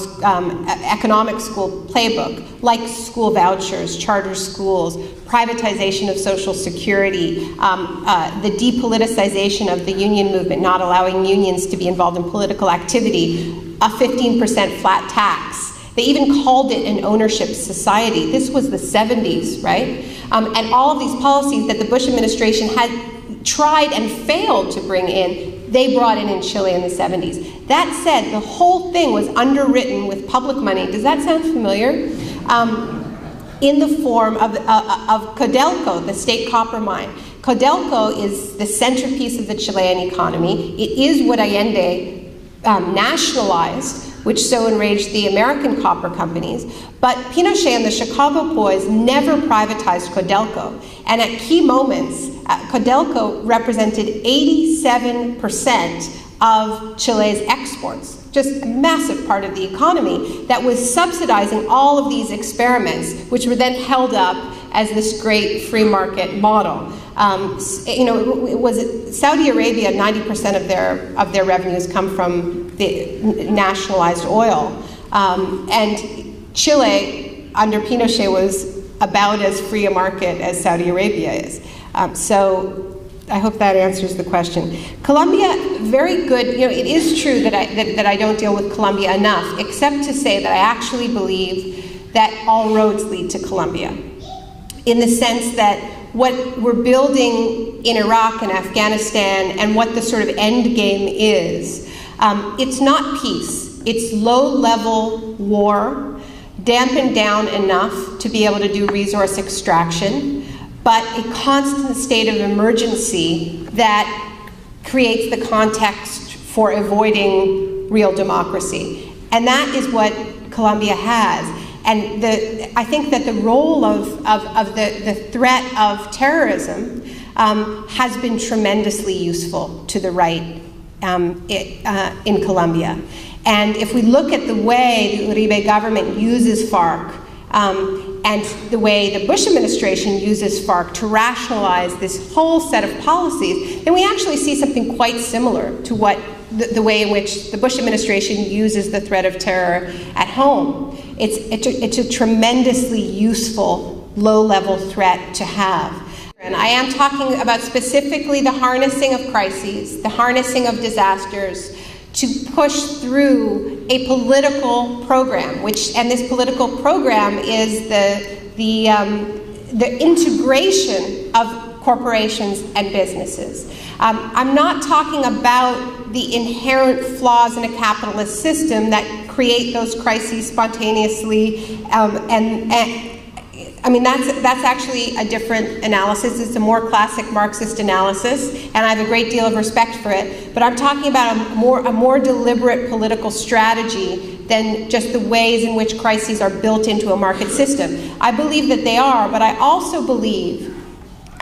A: economic school playbook, like school vouchers, charter schools, privatization of Social Security, the depoliticization of the union movement, not allowing unions to be involved in political activity, a 15% flat tax. They even called it an ownership society. This was the 70s, right? And all of these policies that the Bush administration had tried and failed to bring in, they brought in Chile in the 70s. That said, the whole thing was underwritten with public money. Does that sound familiar? In the form of Codelco, the state copper mine. Codelco is the centerpiece of the Chilean economy. It is what Allende nationalized, which so enraged the American copper companies. But Pinochet and the Chicago boys never privatized Codelco. And at key moments, Codelco represented 87% of Chile's exports, just a massive part of the economy that was subsidizing all of these experiments, which were then held up as this great free market model. You know, it was Saudi Arabia, 90% of their revenues come from the nationalized oil, and Chile under Pinochet was about as free a market as Saudi Arabia is. So I hope that answers the question. Colombia, very good. You know, it is true that I don't deal with Colombia enough, except to say that I actually believe that all roads lead to Colombia, in the sense that what we're building in Iraq and Afghanistan and what the sort of end game is, it's not peace. It's low-level war, dampened down enough to be able to do resource extraction, but a constant state of emergency that creates the context for avoiding real democracy. And that is what Colombia has. And I think that the role of the threat of terrorism has been tremendously useful to the right in Colombia. And if we look at the way the Uribe government uses FARC, and the way the Bush administration uses FARC to rationalize this whole set of policies, then we actually see something quite similar to what the way in which the Bush administration uses the threat of terror at home. It's a tremendously useful low-level threat to have. And I am talking about specifically the harnessing of crises, the harnessing of disasters, to push through a political program, and this political program is the integration of corporations and businesses. I'm not talking about the inherent flaws in a capitalist system that create those crises spontaneously, I mean, that's actually a different analysis. It's a more classic Marxist analysis, and I have a great deal of respect for it. But I'm talking about a more deliberate political strategy than just the ways in which crises are built into a market system. I believe that they are, but I also believe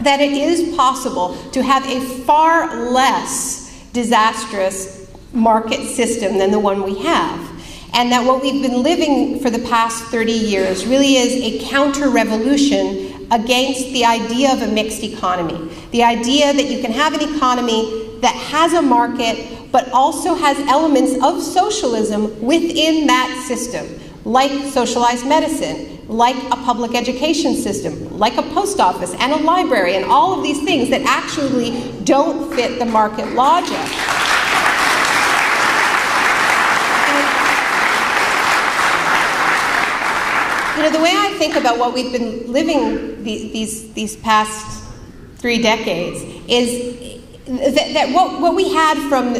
A: that it is possible to have a far less disastrous market system than the one we have. And that what we've been living for the past 30 years really is a counter-revolution against the idea of a mixed economy. The idea that you can have an economy that has a market, but also has elements of socialism within that system, like socialized medicine, like a public education system, like a post office and a library, and all of these things that actually don't fit the market logic. You know, the way I think about what we've been living these past 3 decades is that what we had from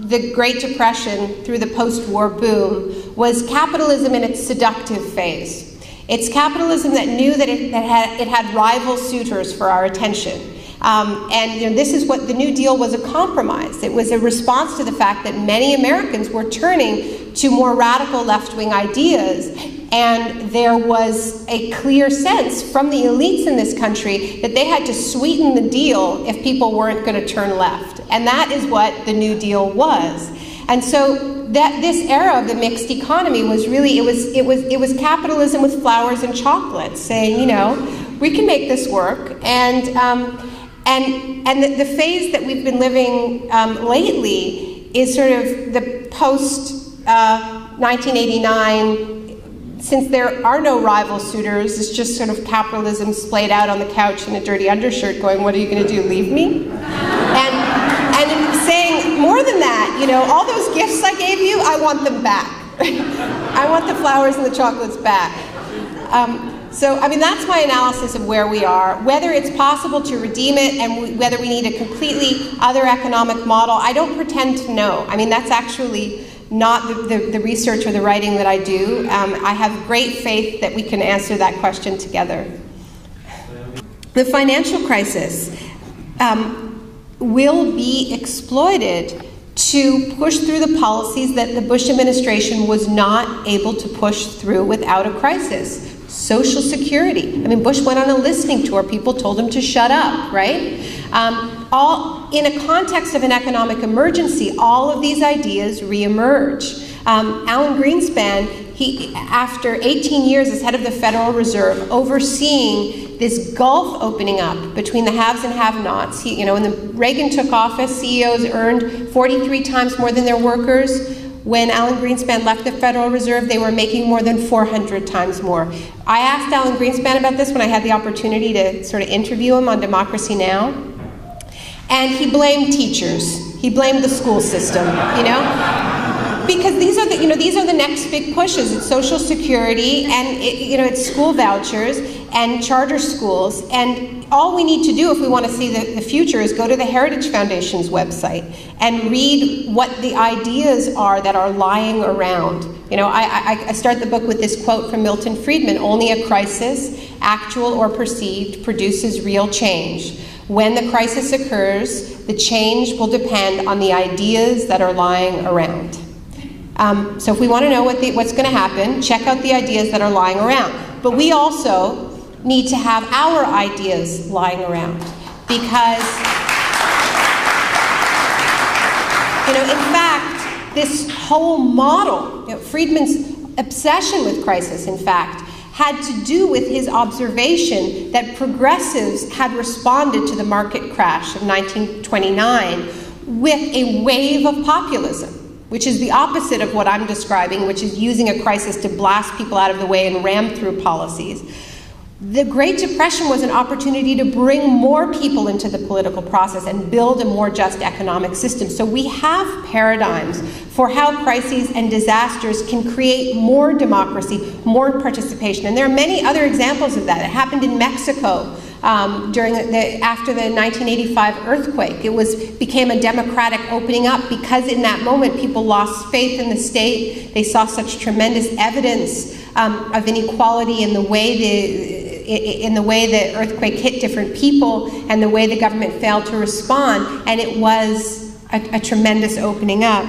A: the Great Depression through the post-war boom was capitalism in its seductive phase. It's capitalism that knew that it had rival suitors for our attention. And you know, this is what the New Deal was, a compromise. It was a response to the fact that many Americans were turning to more radical left-wing ideas, and there was a clear sense from the elites in this country that they had to sweeten the deal if people weren't going to turn left. And that is what the New Deal was. And so that this era of the mixed economy was really, it was capitalism with flowers and chocolates, saying, you know, we can make this work. And the phase that we've been living lately is sort of the post 1989. Since there are no rival suitors, it's just sort of capitalism splayed out on the couch in a dirty undershirt going, what are you going to do, leave me? And saying more than that, you know, all those gifts I gave you, I want them back. I want the flowers and the chocolates back. So, I mean, that's my analysis of where we are. Whether it's possible to redeem it and whether we need a completely other economic model, I don't pretend to know. I mean, that's actually not the research or the writing that I do. I have great faith that we can answer that question together. The financial crisis will be exploited to push through the policies that the Bush administration was not able to push through without a crisis. Social Security. I mean, Bush went on a listening tour. People told him to shut up, right? All in a context of an economic emergency, all of these ideas reemerge. Alan Greenspan, after 18 years as head of the Federal Reserve, overseeing this gulf opening up between the haves and have-nots. You know, when Reagan took office, CEOs earned 43 times more than their workers. When Alan Greenspan left the Federal Reserve, they were making more than 400 times more. I asked Alan Greenspan about this when I had the opportunity to sort of interview him on Democracy Now! And he blamed teachers. He blamed the school system, you know? Because these are the next big pushes. It's Social Security, and it's school vouchers and charter schools. And all we need to do if we want to see the future is go to the Heritage Foundation's website and read what the ideas are that are lying around. You know, I start the book with this quote from Milton Friedman: "Only a crisis, actual or perceived, produces real change. When the crisis occurs, the change will depend on the ideas that are lying around." So if we want to know what's going to happen, check out the ideas that are lying around. But we also need to have our ideas lying around, because, you know, in fact, this whole model, you know, Friedman's obsession with crisis, in fact, had to do with his observation that progressives had responded to the market crash of 1929 with a wave of populism, which is the opposite of what I'm describing, which is using a crisis to blast people out of the way and ram through policies. The Great Depression was an opportunity to bring more people into the political process and build a more just economic system. So we have paradigms for how crises and disasters can create more democracy, more participation. And there are many other examples of that. It happened in Mexico after the 1985 earthquake. It became a democratic opening up because in that moment people lost faith in the state. They saw such tremendous evidence of inequality in the way the earthquake hit different people and the way the government failed to respond, and it was a tremendous opening up.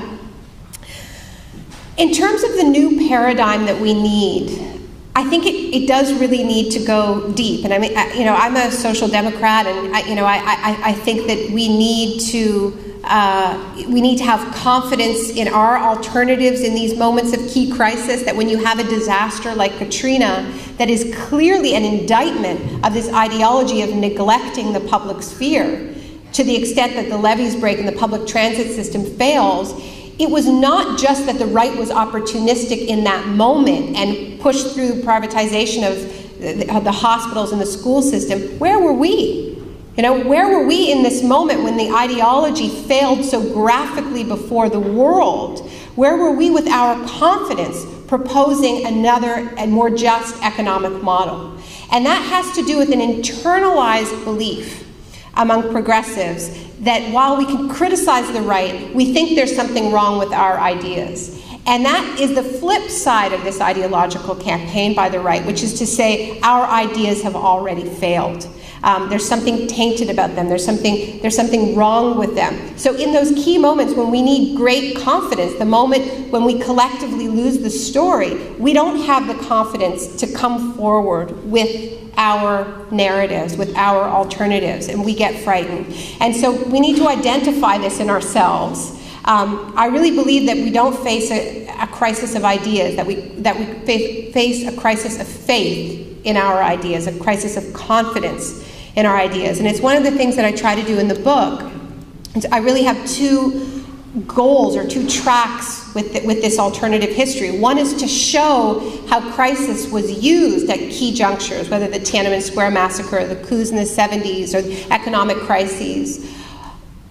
A: In terms of the new paradigm that we need, I think it does really need to go deep. And I mean, I'm a social democrat, and I think that we need to we need to have confidence in our alternatives in these moments of key crisis, that when you have a disaster like Katrina, that is clearly an indictment of this ideology of neglecting the public sphere, to the extent that the levees break and the public transit system fails, it was not just that the right was opportunistic in that moment and pushed through privatization of the hospitals and the school system. Where were we? You know, where were we in this moment when the ideology failed so graphically before the world? Where were we with our confidence proposing another and more just economic model? And that has to do with an internalized belief among progressives that while we can criticize the right, we think there's something wrong with our ideas. And that is the flip side of this ideological campaign by the right, which is to say our ideas have already failed. There's something tainted about them. There's something wrong with them. So in those key moments when we need great confidence, the moment when we collectively lose the story, we don't have the confidence to come forward with our narratives, with our alternatives, and we get frightened. And so we need to identify this in ourselves. I really believe that we don't face a crisis of ideas, that we face a crisis of faith in our ideas, a crisis of confidence in our ideas. And it's one of the things that I try to do in the book. I really have two goals or two tracks with this alternative history. One is to show how crisis was used at key junctures, whether the Tiananmen Square massacre, the coups in the 70s, or the economic crises,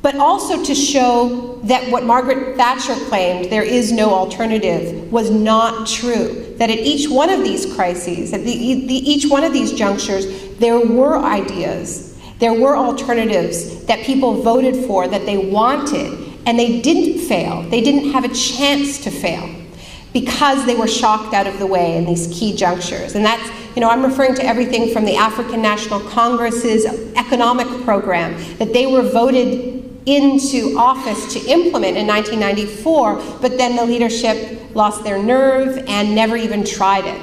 A: but also to show that what Margaret Thatcher claimed, there is no alternative, was not true. That at each one of these crises, at each one of these junctures, there were ideas, there were alternatives that people voted for, that they wanted, and they didn't fail. They didn't have a chance to fail because they were shocked out of the way in these key junctures. And that's, you know, I'm referring to everything from the African National Congress's economic program that they were voted into office to implement in 1994, but then the leadership lost their nerve and never even tried it.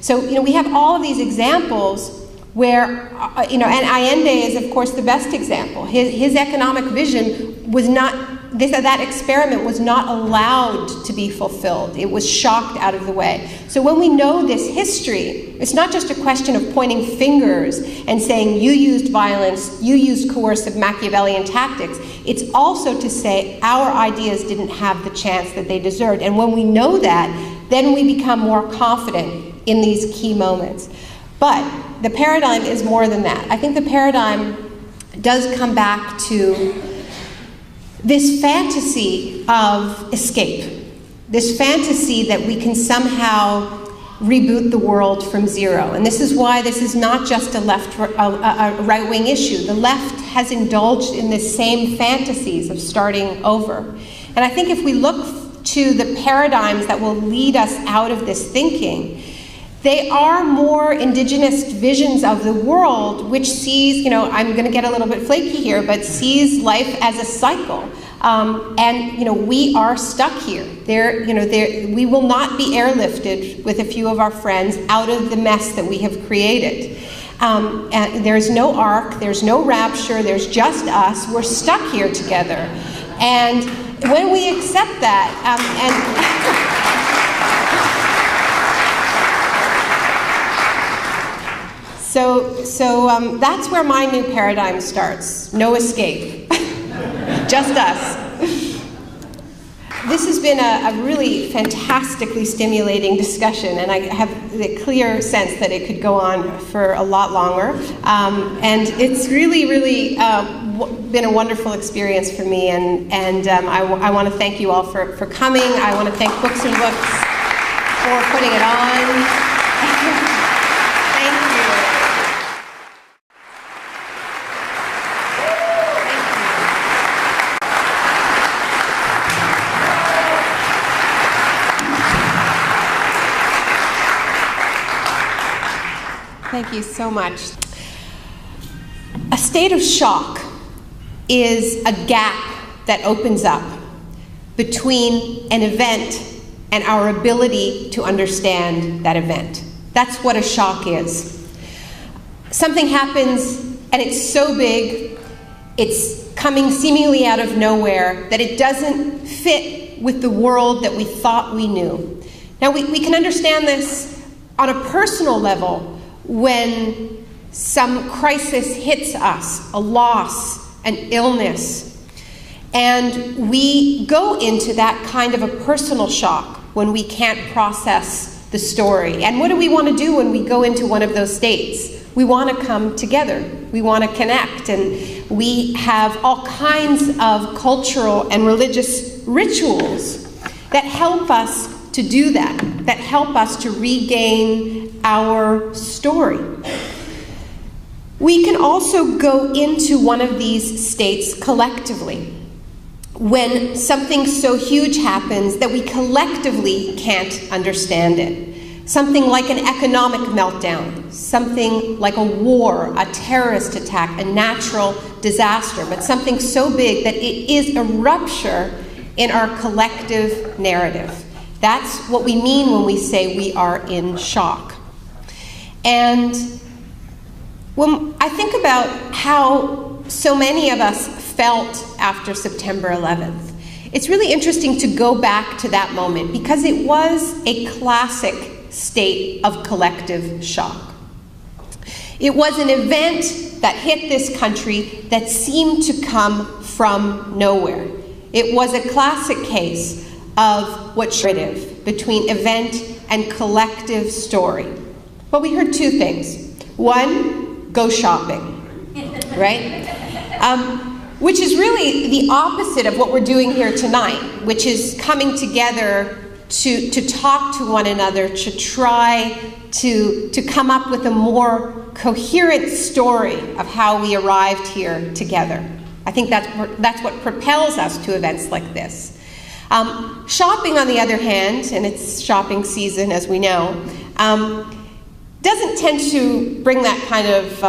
A: So, you know, we have all of these examples where, you know, and Allende is, of course, the best example. His economic vision was not, that experiment was not allowed to be fulfilled. It was shocked out of the way. So when we know this history, it's not just a question of pointing fingers and saying you used violence, you used coercive Machiavellian tactics. It's also to say our ideas didn't have the chance that they deserved. And when we know that, then we become more confident in these key moments. But the paradigm is more than that. I think the paradigm does come back to this fantasy of escape, this fantasy that we can somehow reboot the world from zero. And this is why this is not just a right-wing issue. The left has indulged in the same fantasies of starting over. And I think if we look to the paradigms that will lead us out of this thinking, they are more indigenous visions of the world, which sees, you know, I'm going to get a little bit flaky here, but sees life as a cycle. And, you know, we are stuck here. We will not be airlifted with a few of our friends out of the mess that we have created. And there's no ark, there's no rapture, there's just us. We're stuck here together. And when we accept that, So that's where my new paradigm starts. No escape. Just us. This has been a really fantastically stimulating discussion, and I have the clear sense that it could go on for a lot longer. And it's really, really been a wonderful experience for me, and I want to thank you all for coming. I want to thank Books and Books for putting it on. Thank you so much. A state of shock is a gap that opens up between an event and our ability to understand that event. That's what a shock is. Something happens and it's so big, it's coming seemingly out of nowhere, that it doesn't fit with the world that we thought we knew. Now, we can understand this on a personal level when some crisis hits us, a loss, an illness, and we go into that kind of a personal shock when we can't process the story. And what do we want to do when we go into one of those states? We want to come together. We want to connect. And we have all kinds of cultural and religious rituals that help us to do that, that help us to regain our story. We can also go into one of these states collectively when something so huge happens that we collectively can't understand it. Something like an economic meltdown, something like a war, a terrorist attack, a natural disaster, but something so big that it is a rupture in our collective narrative. That's what we mean when we say we are in shock. And when I think about how so many of us felt after September 11th, it's really interesting to go back to that moment because it was a classic state of collective shock. It was an event that hit this country that seemed to come from nowhere. It was a classic case of what's narrative between event and collective story. But we heard two things. One, go shopping, right? Which is really the opposite of what we're doing here tonight, which is coming together to talk to one another, to try to come up with a more coherent story of how we arrived here together. I think that's what propels us to events like this. Shopping, on the other hand, and it's shopping season, as we know, doesn't tend to bring that kind of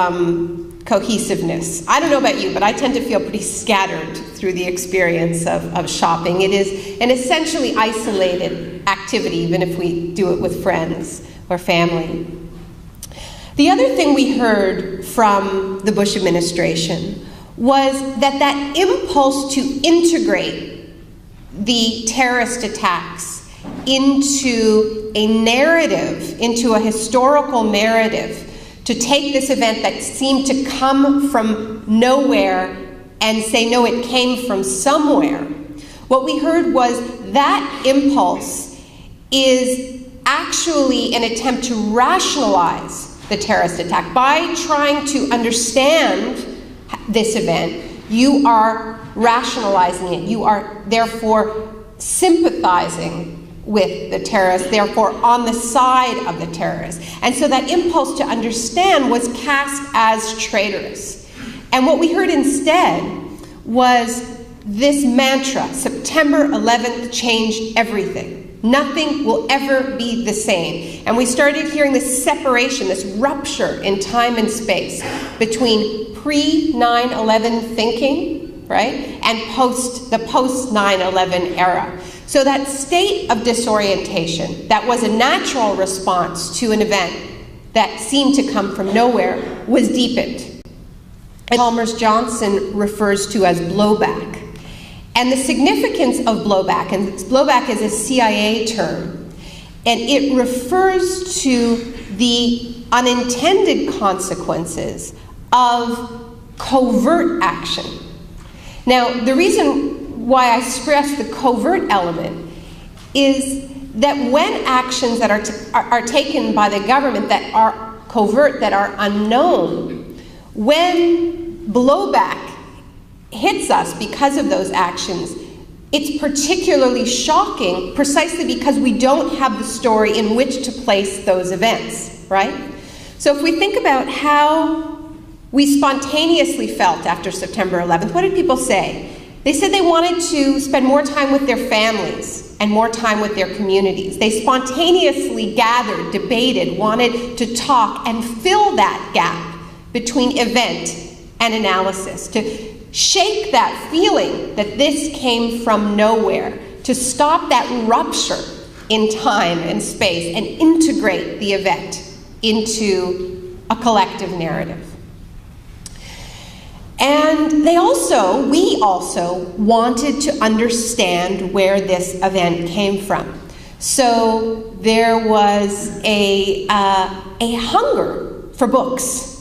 A: cohesiveness. I don't know about you, but I tend to feel pretty scattered through the experience of shopping. It is an essentially isolated activity, even if we do it with friends or family. The other thing we heard from the Bush administration was that impulse to integrate the terrorist attacks into a narrative, into a historical narrative, to take this event that seemed to come from nowhere and say, no, it came from somewhere. What we heard was that impulse is actually an attempt to rationalize the terrorist attack. By trying to understand this event, you are rationalizing it. You are therefore sympathizing with the terrorists, therefore on the side of the terrorists. And so that impulse to understand was cast as traitorous. And what we heard instead was this mantra: September 11th changed everything. Nothing will ever be the same. And we started hearing this separation, this rupture in time and space between pre-9/11 thinking, right, and the post-9/11 era. So that state of disorientation that was a natural response to an event that seemed to come from nowhere was deepened. And Chalmers-Johnson refers to as blowback. And the significance of blowback, and blowback is a CIA term, and it refers to the unintended consequences of covert action. Now, the reason why I stress the covert element is that when actions that are taken by the government that are covert, that are unknown, when blowback hits us because of those actions, it's particularly shocking precisely because we don't have the story in which to place those events, right? So if we think about how we spontaneously felt after September 11th, what did people say? They said they wanted to spend more time with their families and more time with their communities. They spontaneously gathered, debated, wanted to talk and fill that gap between event and analysis, to shake that feeling that this came from nowhere, to stop that rupture in time and space and integrate the event into a collective narrative. And we also wanted to understand where this event came from. So there was a hunger for books.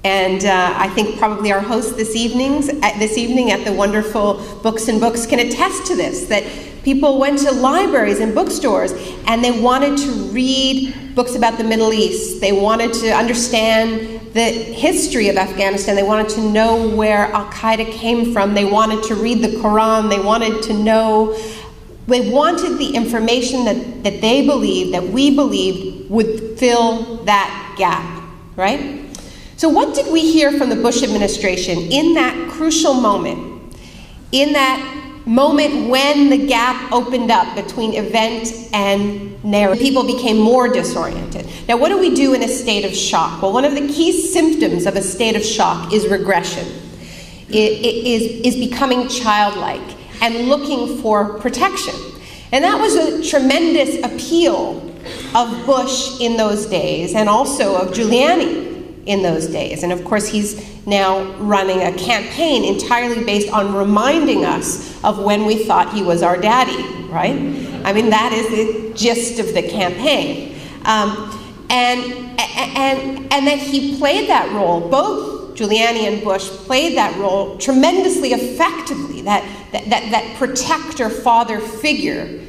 A: And I think probably our host this evening at the wonderful Books and Books can attest to this, that people went to libraries and bookstores and they wanted to read books about the Middle East. They wanted to understand the history of Afghanistan. They wanted to know where Al-Qaeda came from. They wanted to read the Quran. They wanted the information that they believed, that we believed, would fill that gap, right? So what did we hear from the Bush administration in that crucial moment, in that moment when the gap opened up between event and narrative? People became more disoriented. Now, what do we do in a state of shock? Well, one of the key symptoms of a state of shock is regression. It is becoming childlike and looking for protection. And that was a tremendous appeal of Bush in those days, and also of Giuliani in those days. And of course, he's now running a campaign entirely based on reminding us of when we thought he was our daddy, right? I mean, that is the gist of the campaign. And that he played that role, both Giuliani and Bush played that role tremendously effectively, that protector father figure,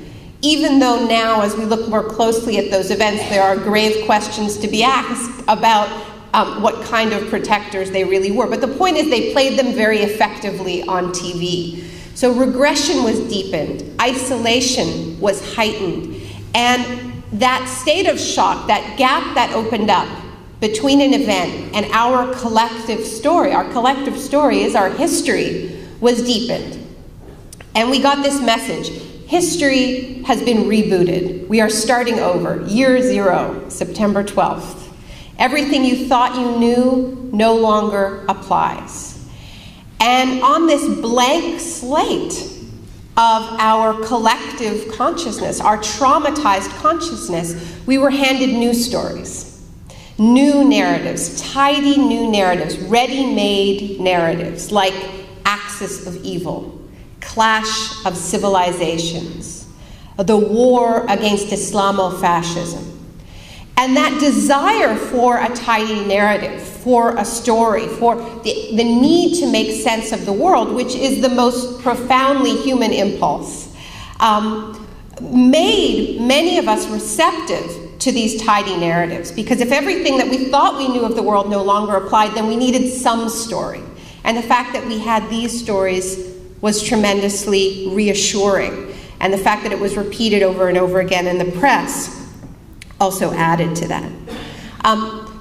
A: even though now, as we look more closely at those events, there are grave questions to be asked about what kind of protectors they really were. But the point is, they played them very effectively on TV. So regression was deepened, isolation was heightened, and that state of shock, that gap that opened up between an event and our collective story is our history, was deepened. And we got this message: history has been rebooted. We are starting over. Year zero, September 12th. Everything you thought you knew no longer applies. And on this blank slate of our collective consciousness, our traumatized consciousness, we were handed new stories, new narratives, tidy new narratives, ready-made narratives like Axis of Evil, Clash of Civilizations, the war against Islamofascism. And that desire for a tidy narrative, for a story, for the need to make sense of the world, which is the most profoundly human impulse, made many of us receptive to these tidy narratives. Because if everything that we thought we knew of the world no longer applied, then we needed some story. And the fact that we had these stories was tremendously reassuring. And the fact that it was repeated over and over again in the press also added to that.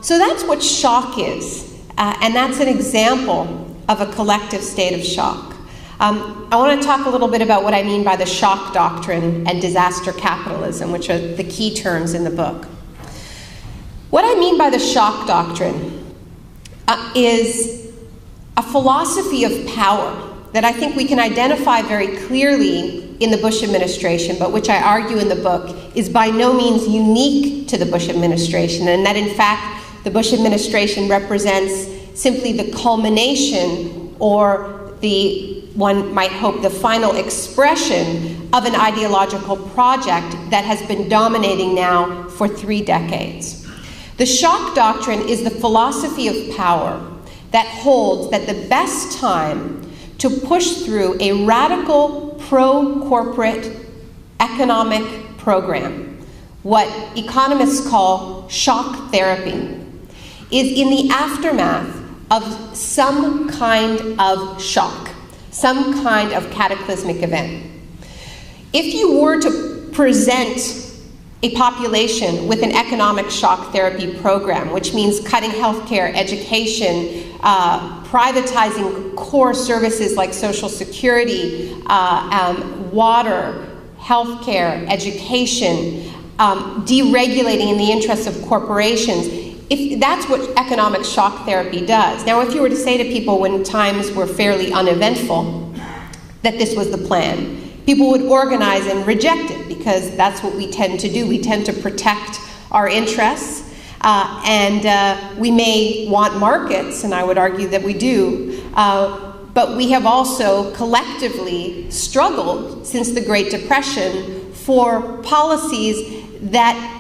A: So that's what shock is, and that's an example of a collective state of shock. I want to talk a little bit about what I mean by the shock doctrine and disaster capitalism, which are the key terms in the book. What I mean by the shock doctrine is a philosophy of power that I think we can identify very clearly in the Bush administration, but which I argue in the book is by no means unique to the Bush administration, and that in fact the Bush administration represents simply the culmination, or one might hope, the final expression of an ideological project that has been dominating now for 3 decades. The shock doctrine is the philosophy of power that holds that the best time to push through a radical pro-corporate economic program, what economists call shock therapy, is in the aftermath of some kind of shock, some kind of cataclysmic event. If you were to present a population with an economic shock therapy program, which means cutting healthcare, education, privatizing core services like Social Security, water, healthcare, education, deregulating in the interests of corporations, if that's what economic shock therapy does. Now, if you were to say to people when times were fairly uneventful that this was the plan, people would organize and reject it, because that's what we tend to do. We tend to protect our interests, and we may want markets, and I would argue that we do, But we have also collectively struggled since the Great Depression for policies that